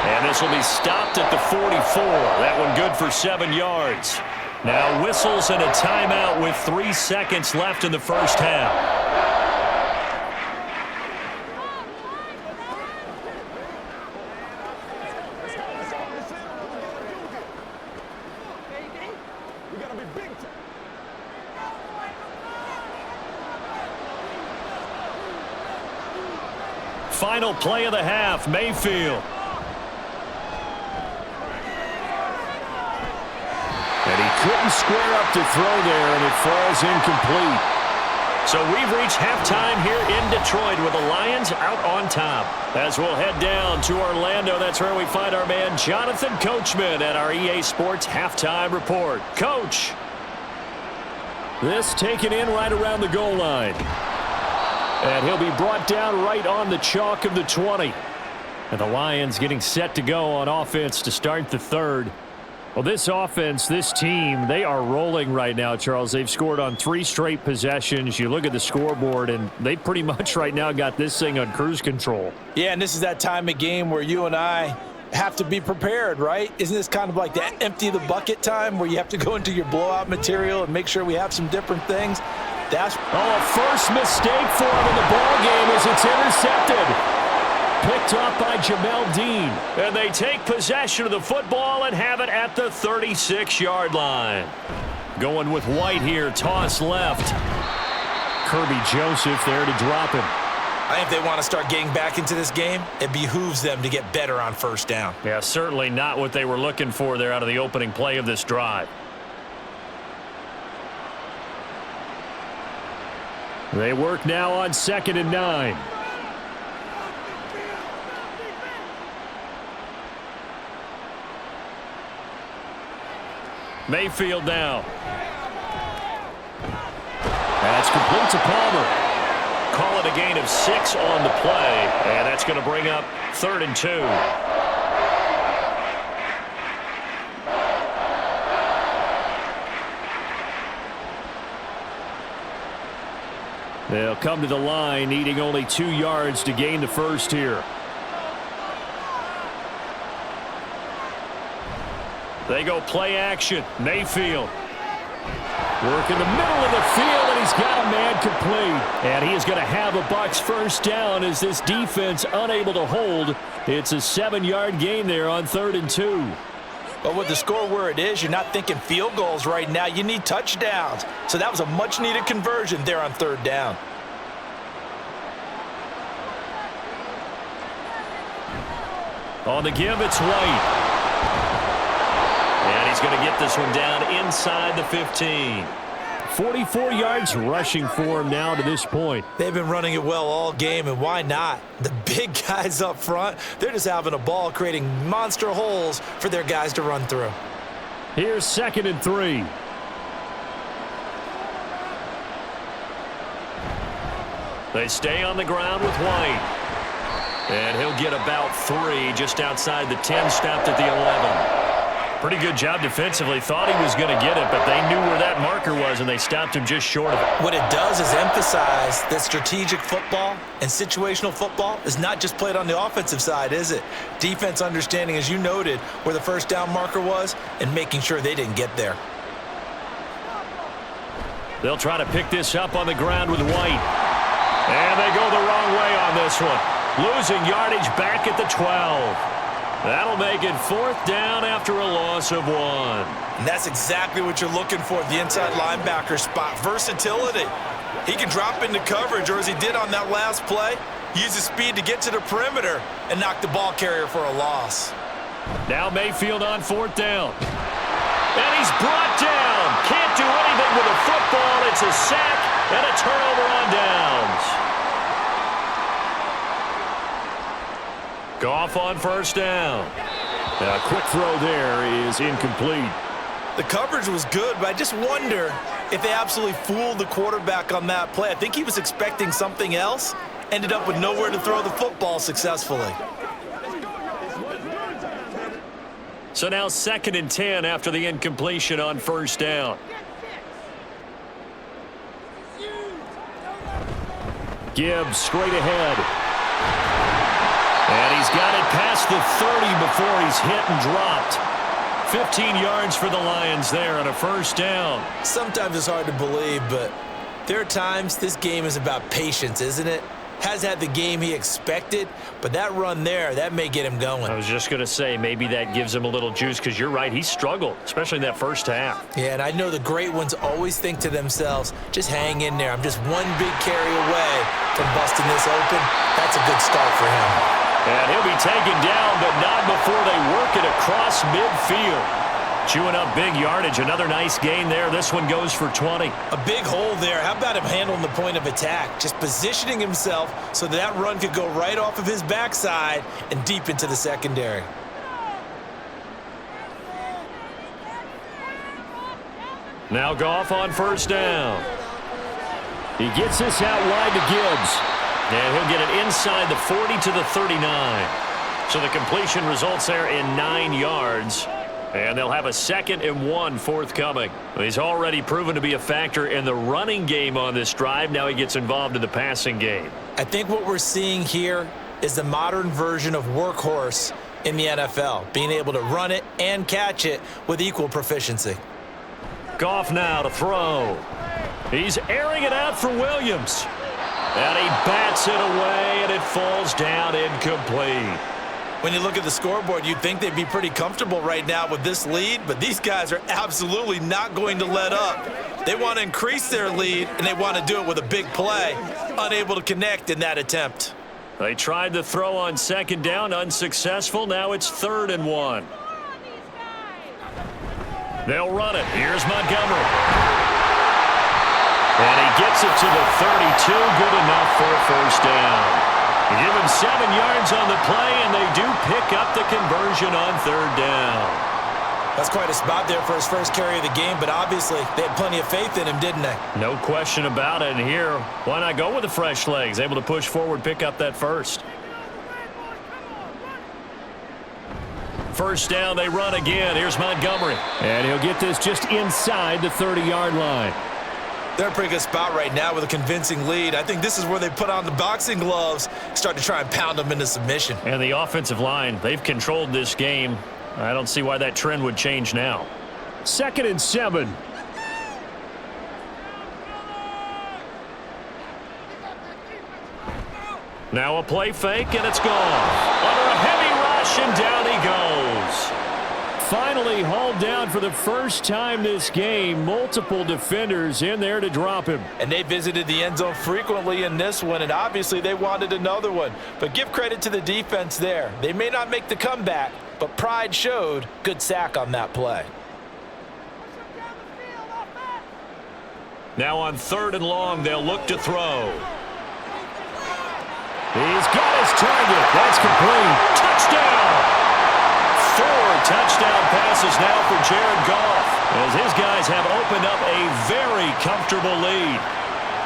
[SPEAKER 2] And this will be stopped at the 44. That one good for 7 yards. Now whistles and a timeout with 3 seconds left in the first half. Final play of the half, Mayfield. And he couldn't square up to throw there, and it falls incomplete. So we've reached halftime here in Detroit with the Lions out on top. As we'll head down to Orlando, that's where we find our man Jonathan Coachman at our EA Sports Halftime Report. Coach. This taken in right around the goal line. And he'll be brought down right on the chalk of the 20. And the Lions getting set to go on offense to start the third. Well, this offense, this team, they are rolling right now, Charles. They've scored on 3 straight possessions. You look at the scoreboard, and they pretty much right now got this thing on cruise control.
[SPEAKER 4] Yeah, and this is that time of game where you and I have to be prepared, right? Isn't this kind of like that empty the bucket time where you have to go into your blowout material and make sure we have some different things? That's
[SPEAKER 2] a first mistake for him in the ball game as it's intercepted. Picked up by Jamel Dean. And they take possession of the football and have it at the 36-yard line. Going with White here, toss left. Kirby Joseph there to drop him.
[SPEAKER 3] I think if they want to start getting back into this game, it behooves them to get better on first down.
[SPEAKER 2] Yeah, certainly not what they were looking for there out of the opening play of this drive. They work now on 2nd and 9. Mayfield now. That's complete to Palmer. Call it a gain of 6 on the play, and that's going to bring up 3rd and 2. They'll come to the line, needing only 2 yards to gain the first here. They go play action. Mayfield. Work in the middle of the field, and he's got a man complete. And he is going to have a Bucs first down as this defense unable to hold. It's a 7-yard gain there on 3rd and 2.
[SPEAKER 4] But with the score where it is, you're not thinking field goals right now. You need touchdowns. So that was a much-needed conversion there on 3rd down.
[SPEAKER 2] On the give, it's White. And he's going to get this one down inside the 15. 44 yards rushing for him now to this point.
[SPEAKER 4] They've been running it well all game, and why not? The big guys up front, they're just having a ball, creating monster holes for their guys to run through.
[SPEAKER 2] Here's 2nd and 3. They stay on the ground with White. And he'll get about 3 just outside the 10, stopped at the 11. Pretty good job defensively. Thought he was going to get it, but they knew where that marker was, and they stopped him just short of it.
[SPEAKER 4] What it does is emphasize that strategic football and situational football is not just played on the offensive side, is it? Defense understanding, as you noted, where the first down marker was and making sure they didn't get there.
[SPEAKER 2] They'll try to pick this up on the ground with White. And they go the wrong way on this one. Losing yardage back at the 12. That'll make it 4th down after a loss of 1.
[SPEAKER 3] And that's exactly what you're looking for at the inside linebacker spot. Versatility. He can drop into coverage, or as he did on that last play, use his speed to get to the perimeter and knock the ball carrier for a loss.
[SPEAKER 2] Now Mayfield on 4th down. And he's brought down. Can't do anything with a football. It's a sack and a turnover on downs. Goff on 1st down. A quick throw there is incomplete.
[SPEAKER 3] The coverage was good, but I just wonder if they absolutely fooled the quarterback on that play. I think he was expecting something else, ended up with nowhere to throw the football successfully.
[SPEAKER 2] So now 2nd and 10 after the incompletion on 1st down. Gibbs straight ahead. And he's got it past the 30 before he's hit and dropped. 15 yards for the Lions there on a first down.
[SPEAKER 4] Sometimes it's hard to believe, but there are times this game is about patience, isn't it? Has had the game he expected, but that run there, that may get him going.
[SPEAKER 2] I was just going to say, maybe that gives him a little juice, because you're right, he struggled, especially in that first half.
[SPEAKER 4] Yeah, and I know the great ones always think to themselves, just hang in there. I'm just one big carry away from busting this open. That's a good start for him.
[SPEAKER 2] And he'll be taken down, but not before they work it across midfield. Chewing up big yardage. Another nice gain there. This one goes for 20.
[SPEAKER 3] A big hole there. How about him handling the point of attack? Just positioning himself so that run could go right off of his backside and deep into the secondary.
[SPEAKER 2] Now Goff on first down. He gets this out wide to Gibbs. And he'll get it inside the 40 to the 39. So the completion results there in 9 yards. And they'll have a 2nd and 1 forthcoming. He's already proven to be a factor in the running game on this drive. Now he gets involved in the passing game.
[SPEAKER 4] I think what we're seeing here is the modern version of workhorse in the NFL, being able to run it and catch it with equal proficiency.
[SPEAKER 2] Goff now to throw. He's airing it out for Williams. And he bats it away, and it falls down incomplete.
[SPEAKER 3] When you look at the scoreboard, you'd think they'd be pretty comfortable right now with this lead, but these guys are absolutely not going to let up. They want to increase their lead, and they want to do it with a big play. Unable to connect in that attempt.
[SPEAKER 2] They tried to throw on 2nd down, unsuccessful. Now it's 3rd and 1. They'll run it. Here's Montgomery. And he gets it to the 32. Good enough for a first down. You give him 7 yards on the play, and they do pick up the conversion on 3rd down.
[SPEAKER 3] That's quite a spot there for his first carry of the game, but obviously they had plenty of faith in him, didn't they?
[SPEAKER 2] No question about it. And here, why not go with the fresh legs? Able to push forward, pick up that first. First down, they run again. Here's Montgomery. And he'll get this just inside the 30-yard line.
[SPEAKER 3] They're in a pretty good spot right now with a convincing lead. I think this is where they put on the boxing gloves, start to try and pound them into submission.
[SPEAKER 2] And the offensive line, they've controlled this game. I don't see why that trend would change now. 2nd and 7. Now a play fake, and it's gone. Under a heavy rush, and down he goes. Finally hauled down for the first time this game. Multiple defenders in there to drop him.
[SPEAKER 3] And they visited the end zone frequently in this one, and obviously they wanted another one. But give credit to the defense there. They may not make the comeback, but pride showed. Good sack on that play.
[SPEAKER 2] Now on 3rd and long, they'll look to throw. He's got his target. That's complete. Touchdown! 4 touchdown passes now for Jared Goff, as his guys have opened up a very comfortable lead.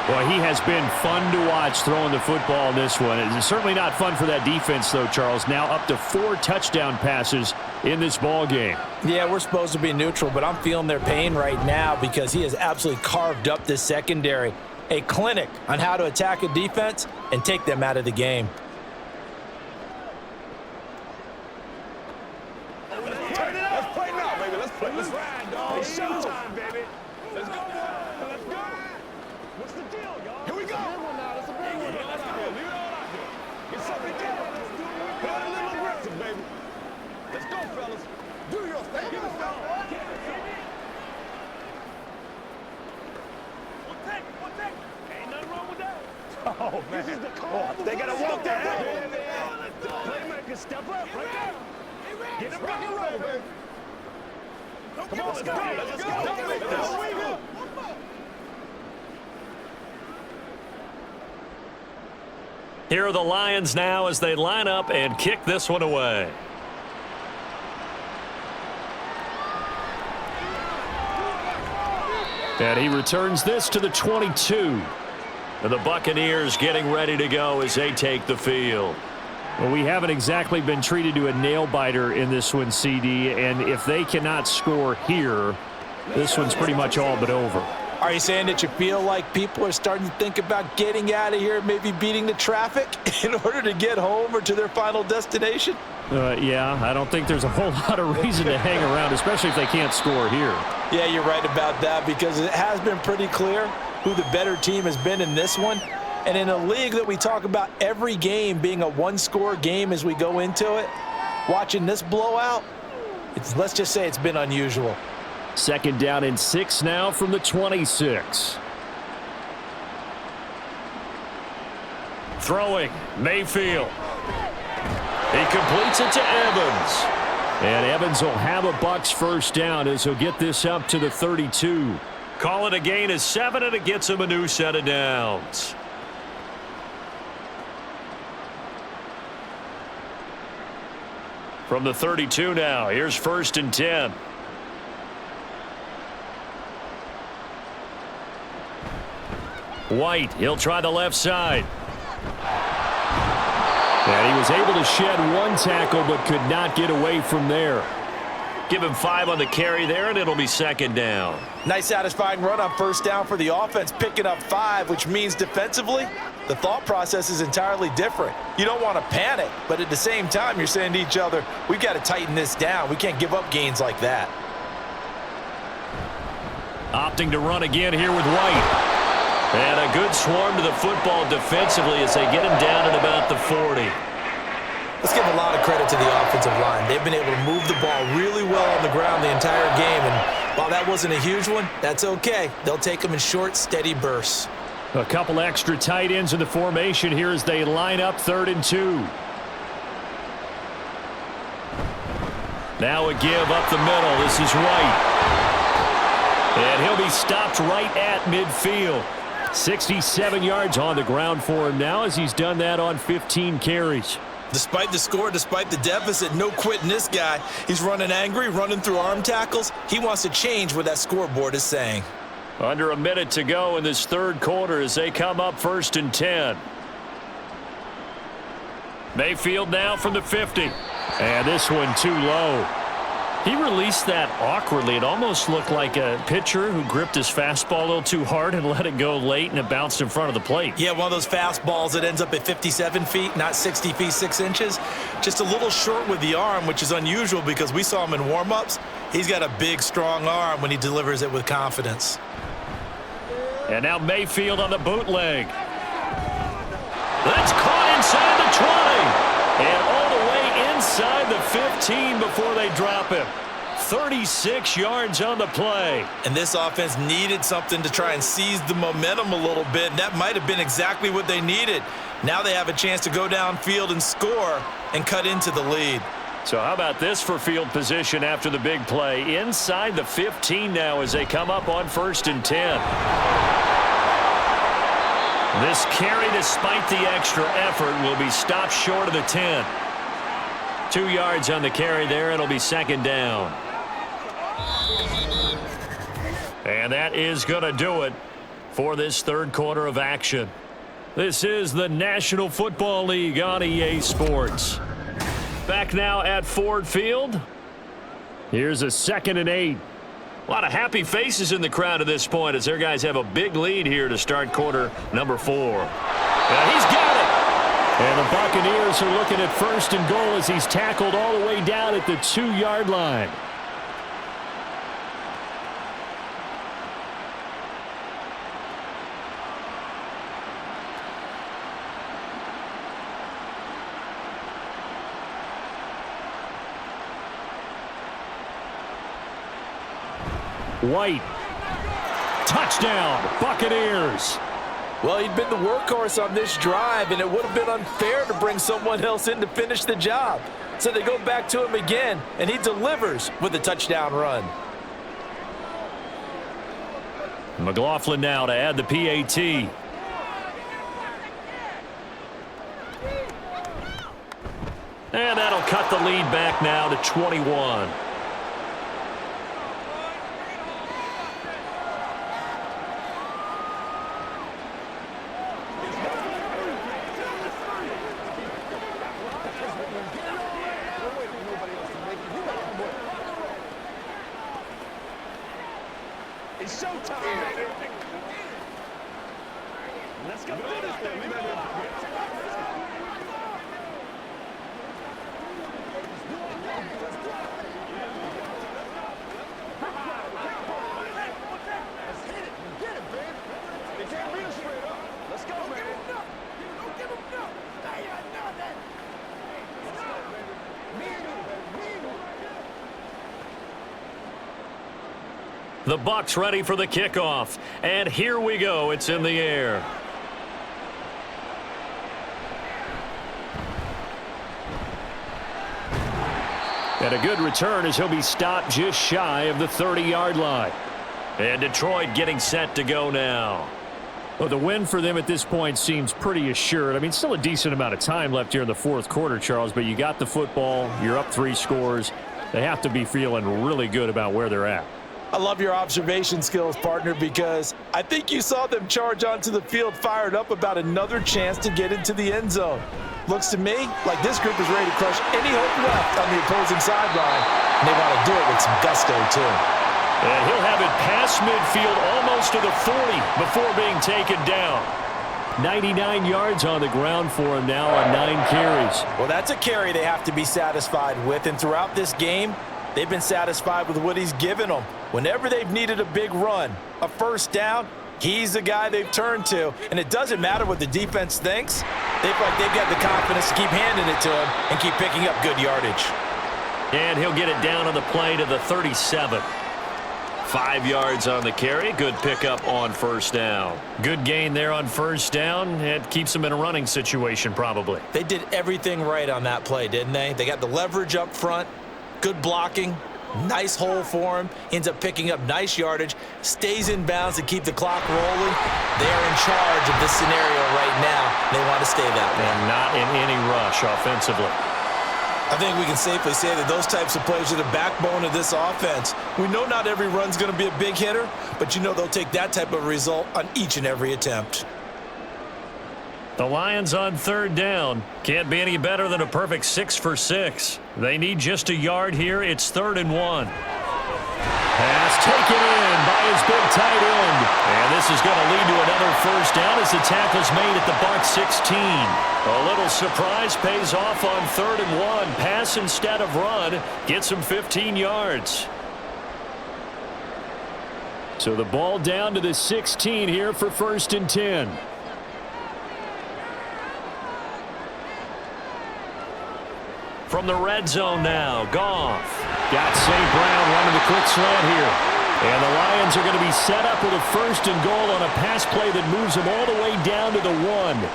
[SPEAKER 2] Well, he has been fun to watch throwing the football in this one. It's certainly not fun for that defense, though, Charles. Now up to 4 touchdown passes in this ball game.
[SPEAKER 4] Yeah, we're supposed to be neutral, but I'm feeling their pain right now because he has absolutely carved up this secondary. A clinic on how to attack a defense and take them out of the game.
[SPEAKER 5] Let's ride, dog. It's showtime, baby. Let's go, let's go. What's the deal, y'all? Here we go. It's a big one. Let's go. Leave it all out there. Get something together. Let's do it. Put it a little aggressive, baby. Let's go, fellas. Do your thing. Give us some. One take. Ain't nothing wrong with that. Oh, man. This is the call. They got to walk that out. Playmaker, step up right there. Get him rock and roll, baby. Come on, let's go. Let's go.
[SPEAKER 2] Here are the Lions now as they line up and kick this one away. And he returns this to the 22. And the Buccaneers getting ready to go as they take the field. Well, we haven't exactly been treated to a nail-biter in this one, CD, and if they cannot score here, this one's pretty much all but over.
[SPEAKER 4] Are you saying that you feel like people are starting to think about getting out of here, maybe beating the traffic in order to get home or to their final destination?
[SPEAKER 2] Yeah, I don't think there's a whole lot of reason to hang around, especially if they can't score here.
[SPEAKER 4] Yeah, you're right about that because it has been pretty clear who the better team has been in this one. And in a league that we talk about every game being a one-score game as we go into it, watching this blowout, let's just say it's been unusual.
[SPEAKER 2] 2nd down and 6 now from the 26. Throwing, Mayfield. He completes it to Evans. And Evans will have a Bucs first down as he'll get this up to the 32.
[SPEAKER 1] Call it a gain of 7, and it gets him a new set of downs. From the 32 now, here's 1st and 10. White, he'll try the left side. And he was able to shed one tackle but could not get away from there. Give him 5 on the carry there, and it'll be 2nd down.
[SPEAKER 3] Nice satisfying run on 1st down for the offense, picking up 5, which means defensively, the thought process is entirely different. You don't want to panic, but at the same time, you're saying to each other, we've got to tighten this down. We can't give up gains like that.
[SPEAKER 1] Opting to run again here with White. And a good swarm to the football defensively as they get him down at about the 40.
[SPEAKER 4] Let's give a lot of credit to the offensive line. They've been able to move the ball really well on the ground the entire game. And while that wasn't a huge one, that's okay. They'll take them in short, steady bursts.
[SPEAKER 2] A couple extra tight ends in the formation here as they line up 3rd and 2. Now a give up the middle. This is White. And he'll be stopped right at midfield. 67 yards on the ground for him now as he's done that on 15 carries.
[SPEAKER 3] Despite the score, despite the deficit, no quitting this guy. He's running angry, running through arm tackles. He wants to change what that scoreboard is saying.
[SPEAKER 1] Under a minute to go in this 3rd quarter as they come up 1st and 10. Mayfield now from the 50. And this one too low. He released that awkwardly. It almost looked like a pitcher who gripped his fastball a little too hard and let it go late, and it bounced in front of the plate.
[SPEAKER 3] Yeah, one of those fastballs that ends up at 57 feet, not 60 feet, 6 inches. Just a little short with the arm, which is unusual because we saw him in warm-ups. He's got a big, strong arm when he delivers it with confidence.
[SPEAKER 1] And now Mayfield on the bootleg. That's caught inside the 20. And all the way inside the 15 before they drop him. 36 yards on the play.
[SPEAKER 3] And this offense needed something to try and seize the momentum a little bit. And that might have been exactly what they needed. Now they have a chance to go downfield and score and cut into the lead.
[SPEAKER 1] So how about this for field position after the big play? Inside the 15 now as they come up on 1st and 10. This carry, despite the extra effort, will be stopped short of the 10. 2 yards on the carry there. It'll be 2nd down. And that is going to do it for this 3rd quarter of action. This is the National Football League on EA Sports. Back now at Ford Field. Here's a 2nd and 8. A lot of happy faces in the crowd at this point as their guys have a big lead here to start quarter number 4. And he's got it.
[SPEAKER 2] And the Buccaneers are looking at 1st and goal as he's tackled all the way down at the 2-yard line. White. Touchdown, Buccaneers.
[SPEAKER 4] Well, he'd been the workhorse on this drive, and it would have been unfair to bring someone else in to finish the job. So they go back to him again, and he delivers with a touchdown run.
[SPEAKER 1] McLaughlin now to add the PAT. And that'll cut the lead back now to 21.
[SPEAKER 5] It's showtime, baby. Let's go do this thing, baby.
[SPEAKER 2] The Bucs ready for the kickoff. And here we go. It's in the air. And a good return as he'll be stopped just shy of the 30-yard line. And Detroit getting set to go now. Well, the win for them at this point seems pretty assured. I mean, still a decent amount of time left here in the fourth quarter, Charles, but you got the football. You're up 3 scores. They have to be feeling really good about where they're at.
[SPEAKER 3] I love your observation skills, partner, because I think you saw them charge onto the field fired up about another chance to get into the end zone. Looks to me like this group is ready to crush any hope left on the opposing sideline, and they want to do it with some gusto, too.
[SPEAKER 2] And he'll have it past midfield almost to the 40 before being taken down. 99 yards on the ground for him now on 9 carries.
[SPEAKER 3] Well, that's a carry they have to be satisfied with, and throughout this game, they've been satisfied with what he's given them. Whenever they've needed a big run, a first down, he's the guy they've turned to. And it doesn't matter what the defense thinks. They feel like they've got the confidence to keep handing it to him and keep picking up good yardage.
[SPEAKER 2] And he'll get it down on the play to the 37. 5 yards on the carry. Good pickup on first down. Good gain there on first down. It keeps them in a running situation probably.
[SPEAKER 4] They did everything right on that play, didn't they? They got the leverage up front, good blocking, nice hole for him, ends up picking up nice yardage, stays in bounds to keep the clock rolling. They are in charge of this scenario right now. They want to stay that way.
[SPEAKER 2] And not in any rush offensively.
[SPEAKER 3] I think we can safely say that those types of plays are the backbone of this offense. We know not every run's going to be a big hitter, but you know they'll take that type of result on each and every attempt.
[SPEAKER 2] The Lions on third down. Can't be any better than a perfect 6 for 6. They need just a yard here. It's 3rd and 1. Pass taken in by his big tight end. And this is going to lead to another first down as the tackle's made at the Bucs 16. A little surprise pays off on 3rd and 1. Pass instead of run. Gets him 15 yards. So the ball down to the 16 here for 1st and 10. From the red zone now, Goff. Got St. Brown running the quick slant here. And the Lions are going to be set up with a 1st and goal on a pass play that moves them all the way down to the 1.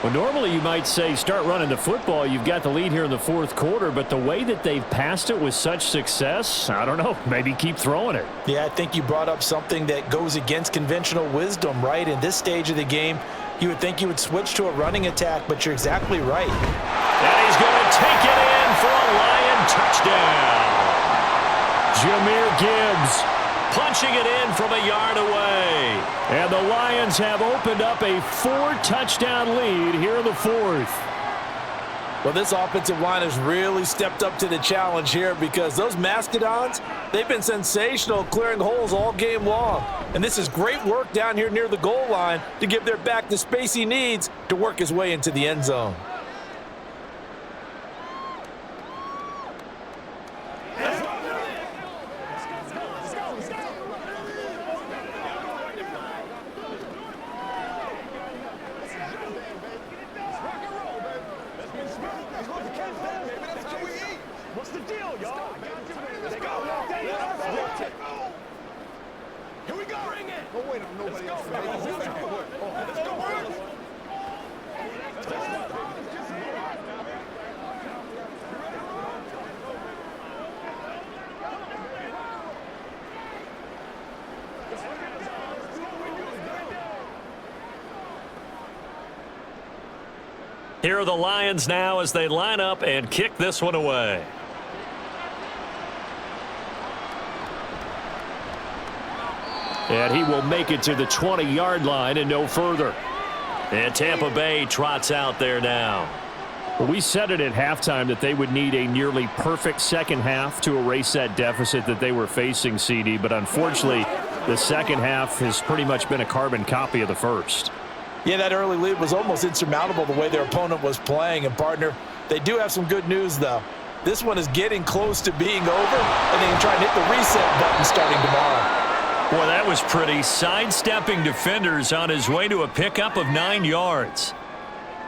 [SPEAKER 2] Well, normally you might say start running the football. You've got the lead here in the fourth quarter, but the way that they've passed it with such success, I don't know, maybe keep throwing it.
[SPEAKER 3] Yeah, I think you brought up something that goes against conventional wisdom, right? In this stage of the game, you would think you would switch to a running attack, but you're exactly right.
[SPEAKER 2] And he's going to take it in for a Lion touchdown. Jahmyr Gibbs punching it in from a yard away. And the Lions have opened up a 4-touchdown lead here in the fourth.
[SPEAKER 3] Well, this offensive line has really stepped up to the challenge here because those Mastodons, they've been sensational clearing holes all game long. And this is great work down here near the goal line to give their back the space he needs to work his way into the end zone.
[SPEAKER 5] What's the deal, y'all? Let's go. Here we go. Bring it. Oh, wait, nobody else. Let's go.
[SPEAKER 2] Here are the Lions now as they line up and kick this one away. And he will make it to the 20-yard line and no further. And Tampa Bay trots out there now. Well, we said it at halftime that they would need a nearly perfect second half to erase that deficit that they were facing, CD. But unfortunately, The second half has pretty much been a carbon copy of the first.
[SPEAKER 3] Yeah, that early lead was almost insurmountable the way their opponent was playing. And, partner, they do have some good news, though. This one is getting close to being over, and they can try and hit the reset button starting tomorrow.
[SPEAKER 2] Boy, that was pretty. Sidestepping defenders on his way to a pickup of 9 yards.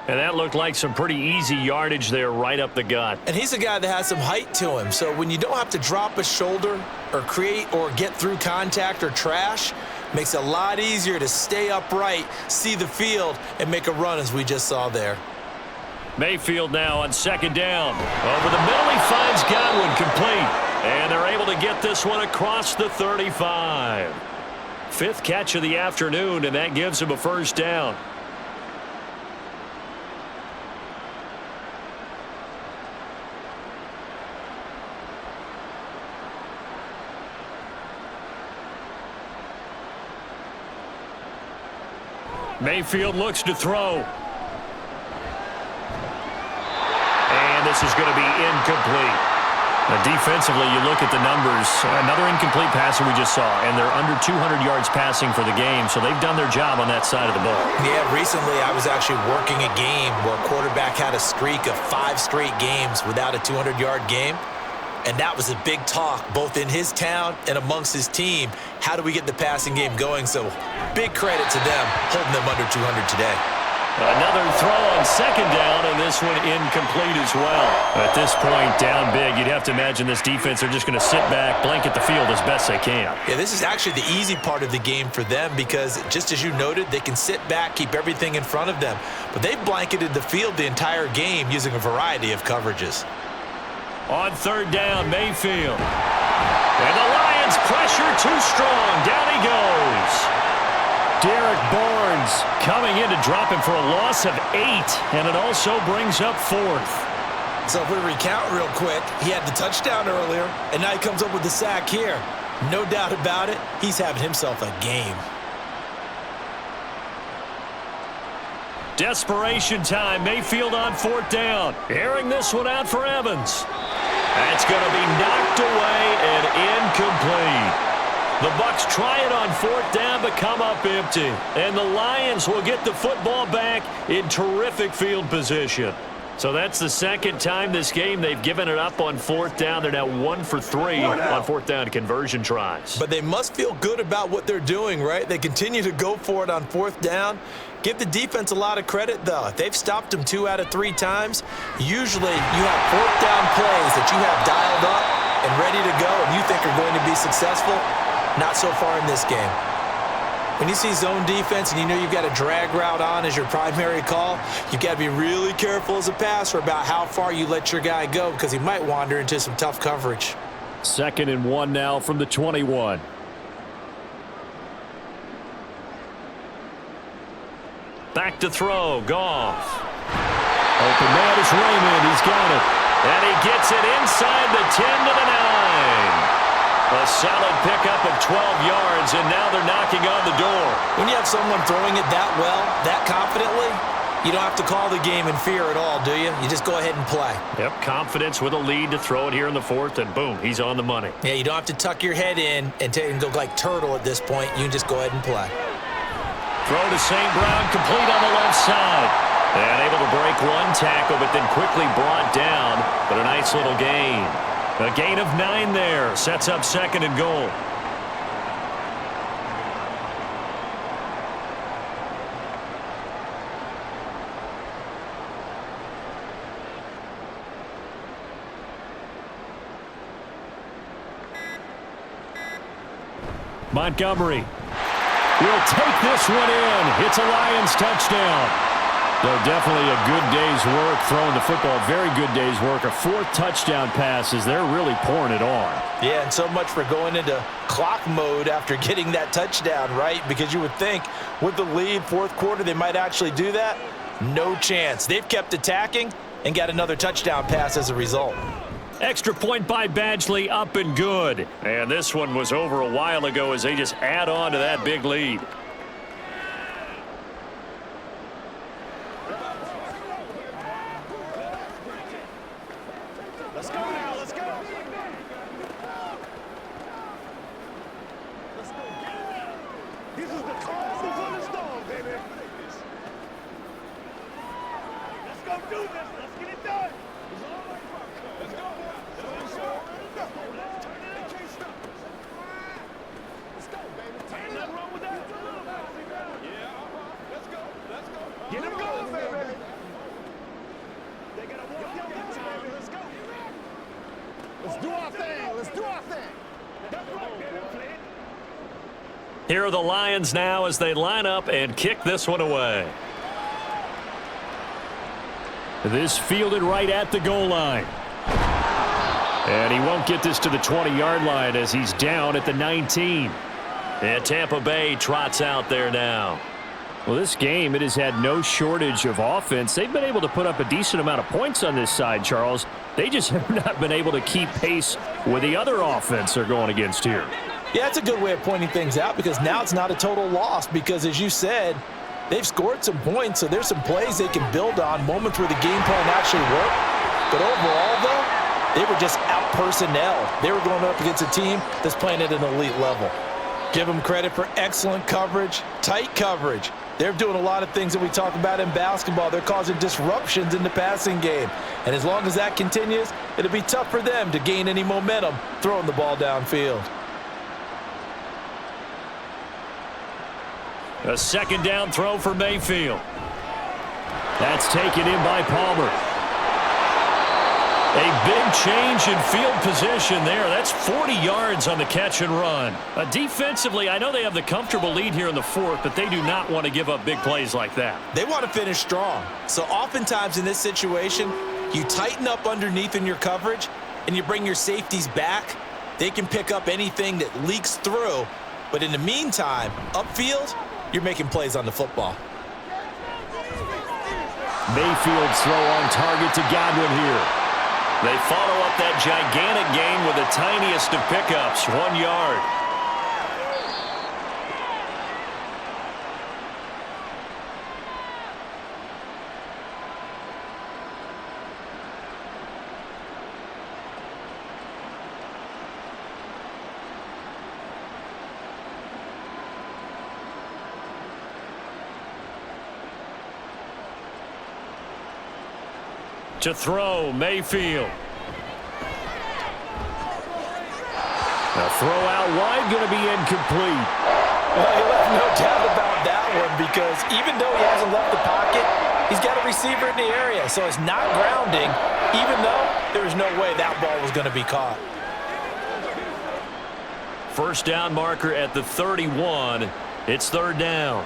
[SPEAKER 2] And that looked like some pretty easy yardage there right up the gut.
[SPEAKER 4] And he's a guy that has some height to him. So when you don't have to drop a shoulder or create or get through contact or trash, makes it a lot easier to stay upright, see the field, and make a run as we just saw there.
[SPEAKER 2] Mayfield now on second down. Over the middle, he finds Godwin complete. And they're able to get this one across the 35. Fifth catch of the afternoon, and that gives him a first down. Mayfield looks to throw. And this is going to be incomplete. Now, defensively, you look at the numbers. Another incomplete passer we just saw, and they're under 200 yards passing for the game, so they've done their job on that side of the ball.
[SPEAKER 4] Yeah, recently I was actually working a game where a quarterback had a streak of 5 straight games without a 200-yard game. And that was a big talk, both in his town and amongst his team. How do we get the passing game going? So big credit to them holding them under 200 today.
[SPEAKER 2] Another throw on second down, and this one incomplete as well. At this point, down big, you'd have to imagine this defense are just going to sit back, blanket the field as best they can.
[SPEAKER 4] Yeah, this is actually the easy part of the game for them because, just as you noted, they can sit back, keep everything in front of them. But they've blanketed the field the entire game using a variety of coverages.
[SPEAKER 2] On third down, Mayfield. And the Lions pressure too strong. Down he goes. Derek Barnes coming in to drop him for a loss of 8, and it also brings up 4th.
[SPEAKER 4] So if we recount real quick, he had the touchdown earlier, and now he comes up with the sack here. No doubt about it, he's having himself a game.
[SPEAKER 2] Desperation time. Mayfield on 4th down. Airing this one out for Evans. That's going to be knocked away and incomplete. The Bucs try it on 4th down but come up empty. And the Lions will get the football back in terrific field position. So that's the second time this game they've given it up on 4th down. They're now 1 for 3 on 4th down conversion tries.
[SPEAKER 4] But they must feel good about what they're doing, right? They continue to go for it on 4th down. Give the defense a lot of credit, though. If they've stopped them 2 out of 3 times, usually you have 4th down plays that you have dialed up and ready to go and you think are going to be successful. Not so far in this game. When you see zone defense and you know you've got a drag route on as your primary call, you've got to be really careful as a passer about how far you let your guy go because he might wander into some tough coverage.
[SPEAKER 2] 2nd and 1 now from the 21. Back to throw, Goff. Open man is Raymond, he's got it. And he gets it inside the 10 to the 9. A solid pickup of 12 yards, and now they're knocking on the door.
[SPEAKER 4] When you have someone throwing it that well, that confidently, you don't have to call the game in fear at all, do you? You just go ahead and play.
[SPEAKER 2] Yep, confidence with a lead to throw it here in the 4th, and boom, he's on the money.
[SPEAKER 4] Yeah, you don't have to tuck your head in and go like turtle at this point. You can just go ahead and play.
[SPEAKER 2] Throw to St. Brown, complete on the left side. And able to break 1 tackle, but then quickly brought down. But a nice little gain. A gain of 9 there. Sets up 2nd and goal. Montgomery will take this one in. It's a Lions touchdown. So definitely a good day's work throwing the football. Very good day's work. A 4th touchdown pass as they're really pouring it on.
[SPEAKER 4] Yeah, and so much for going into clock mode after getting that touchdown, right? Because you would think with the lead, 4th quarter, they might actually do that. No chance. They've kept attacking and got another touchdown pass as a result.
[SPEAKER 2] Extra point by Badgley, up and good. And this one was over a while ago as they just add on to that big lead.
[SPEAKER 5] Let's go now, let's go. Let's go. This is the calm before the storm, baby. Let's go do this. Let's get it done. It's all right, let's go. Let's go. Let's turn it up. Let's go, baby. Ain't nothing wrong with that. Yeah, let's go. Let's go. Get him going, baby. They gotta walk down the time. Let's go. Let's do our thing. Let's do our thing. That's right, baby. Play it.
[SPEAKER 2] Here are the Lions now as they line up and kick this one away. This fielded right at the goal line. And he won't get this to the 20-yard line as he's down at the 19. And Tampa Bay trots out there now. Well, this game, it has had no shortage of offense. They've been able to put up a decent amount of points on this side, Charles. They just have not been able to keep pace with the other offense they're going against here.
[SPEAKER 4] Yeah, it's a good way of pointing things out because now it's not a total loss because, as you said, they've scored some points, so there's some plays they can build on, moments where the game plan actually worked. But overall, though, they were just out-personnel. They were going up against a team that's playing at an elite level. Give them credit for excellent coverage, tight coverage. They're doing a lot of things that we talk about in basketball. They're causing disruptions in the passing game. And as long as that continues, it'll be tough for them to gain any momentum throwing the ball downfield.
[SPEAKER 2] A second down throw for Mayfield. That's taken in by Palmer. A big change in field position there. That's 40 yards on the catch and run. Defensively, I know they have the comfortable lead here in the fourth, but they do not want to give up big plays like that.
[SPEAKER 4] They want to finish strong. So oftentimes in this situation, you tighten up underneath in your coverage and you bring your safeties back. They can pick up anything that leaks through. But in the meantime, upfield, you're making plays on the football.
[SPEAKER 2] Mayfield's throw on target to Godwin here.
[SPEAKER 1] They follow up that gigantic gain with the tiniest of pickups, 1 yard.
[SPEAKER 2] To throw, Mayfield. The throw out wide going to be incomplete.
[SPEAKER 4] Well, you'll have no doubt about that one because even though he hasn't left the pocket, he's got a receiver in the area, so it's not grounding, even though there was no way that ball was going to be caught.
[SPEAKER 2] First down marker at the 31. It's third down.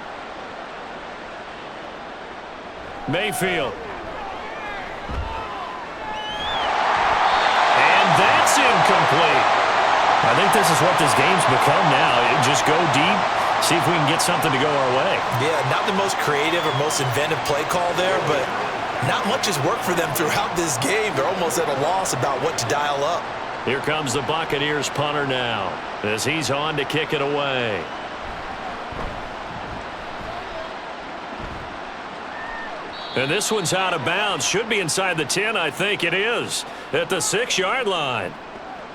[SPEAKER 2] Mayfield. That's incomplete. I think this is what this game's become now. Just go deep, see if we can get something to go our way.
[SPEAKER 4] Yeah, not the most creative or most inventive play call there, but not much has worked for them throughout this game. They're almost at a loss about what to dial up.
[SPEAKER 2] Here comes the Buccaneers punter now as he's on to kick it away. And this one's out of bounds. Should be inside the 10, I think it is. At the 6-yard line.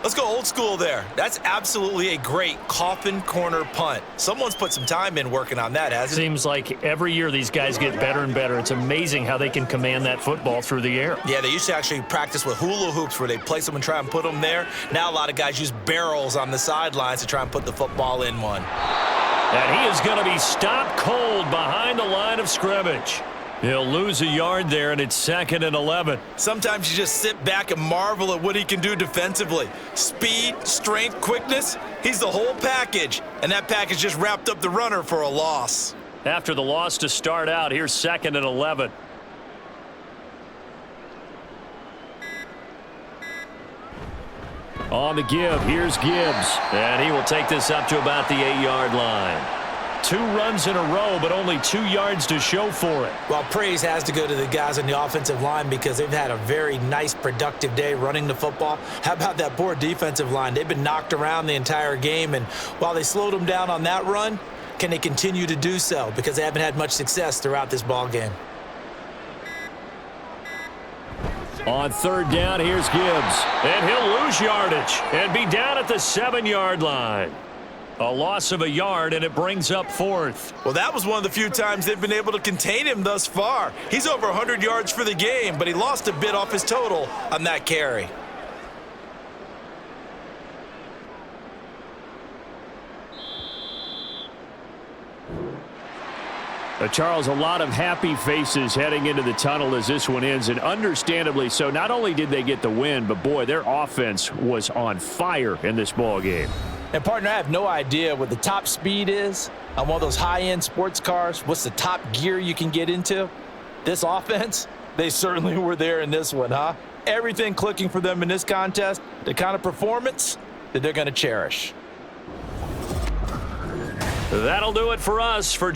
[SPEAKER 4] Let's go old school there. That's absolutely a great coffin corner punt. Someone's put some time in working on that, hasn't it?
[SPEAKER 2] Seems like every year these guys get better and better. It's amazing how they can command that football through the air.
[SPEAKER 4] Yeah, they used to actually practice with hula hoops where they place them and try and put them there. Now a lot of guys use barrels on the sidelines to try and put the football in one.
[SPEAKER 2] And he is going to be stopped cold behind the line of scrimmage. He'll lose a yard there, and it's 2nd and 11.
[SPEAKER 4] Sometimes you just sit back and marvel at what he can do defensively. Speed, strength, quickness, he's the whole package. And that package just wrapped up the runner for a loss.
[SPEAKER 2] After the loss to start out, here's 2nd and 11. On the give, here's Gibbs. And he will take this up to about the 8-yard line. 2 runs in a row, but only 2 yards to show for it.
[SPEAKER 4] Well, praise has to go to the guys on the offensive line because they've had a very nice, productive day running the football. How about that poor defensive line? They've been knocked around the entire game, and while they slowed them down on that run, can they continue to do so? Because they haven't had much success throughout this ball game.
[SPEAKER 2] On third down, here's Gibbs. And he'll lose yardage and be down at the 7-yard line. A loss of a yard, and it brings up 4th.
[SPEAKER 3] Well, that was one of the few times they've been able to contain him thus far. He's over 100 yards for the game, but he lost a bit off his total on that carry.
[SPEAKER 2] Charles, a lot of happy faces heading into the tunnel as this one ends, and understandably so. Not only did they get the win, but, boy, their offense was on fire in this ball game.
[SPEAKER 4] And, partner, I have no idea what the top speed is on one of those high-end sports cars. What's the top gear you can get into? This offense, they certainly were there in this one, huh? Everything clicking for them in this contest, the kind of performance that they're going to cherish.
[SPEAKER 2] That'll do it for us. For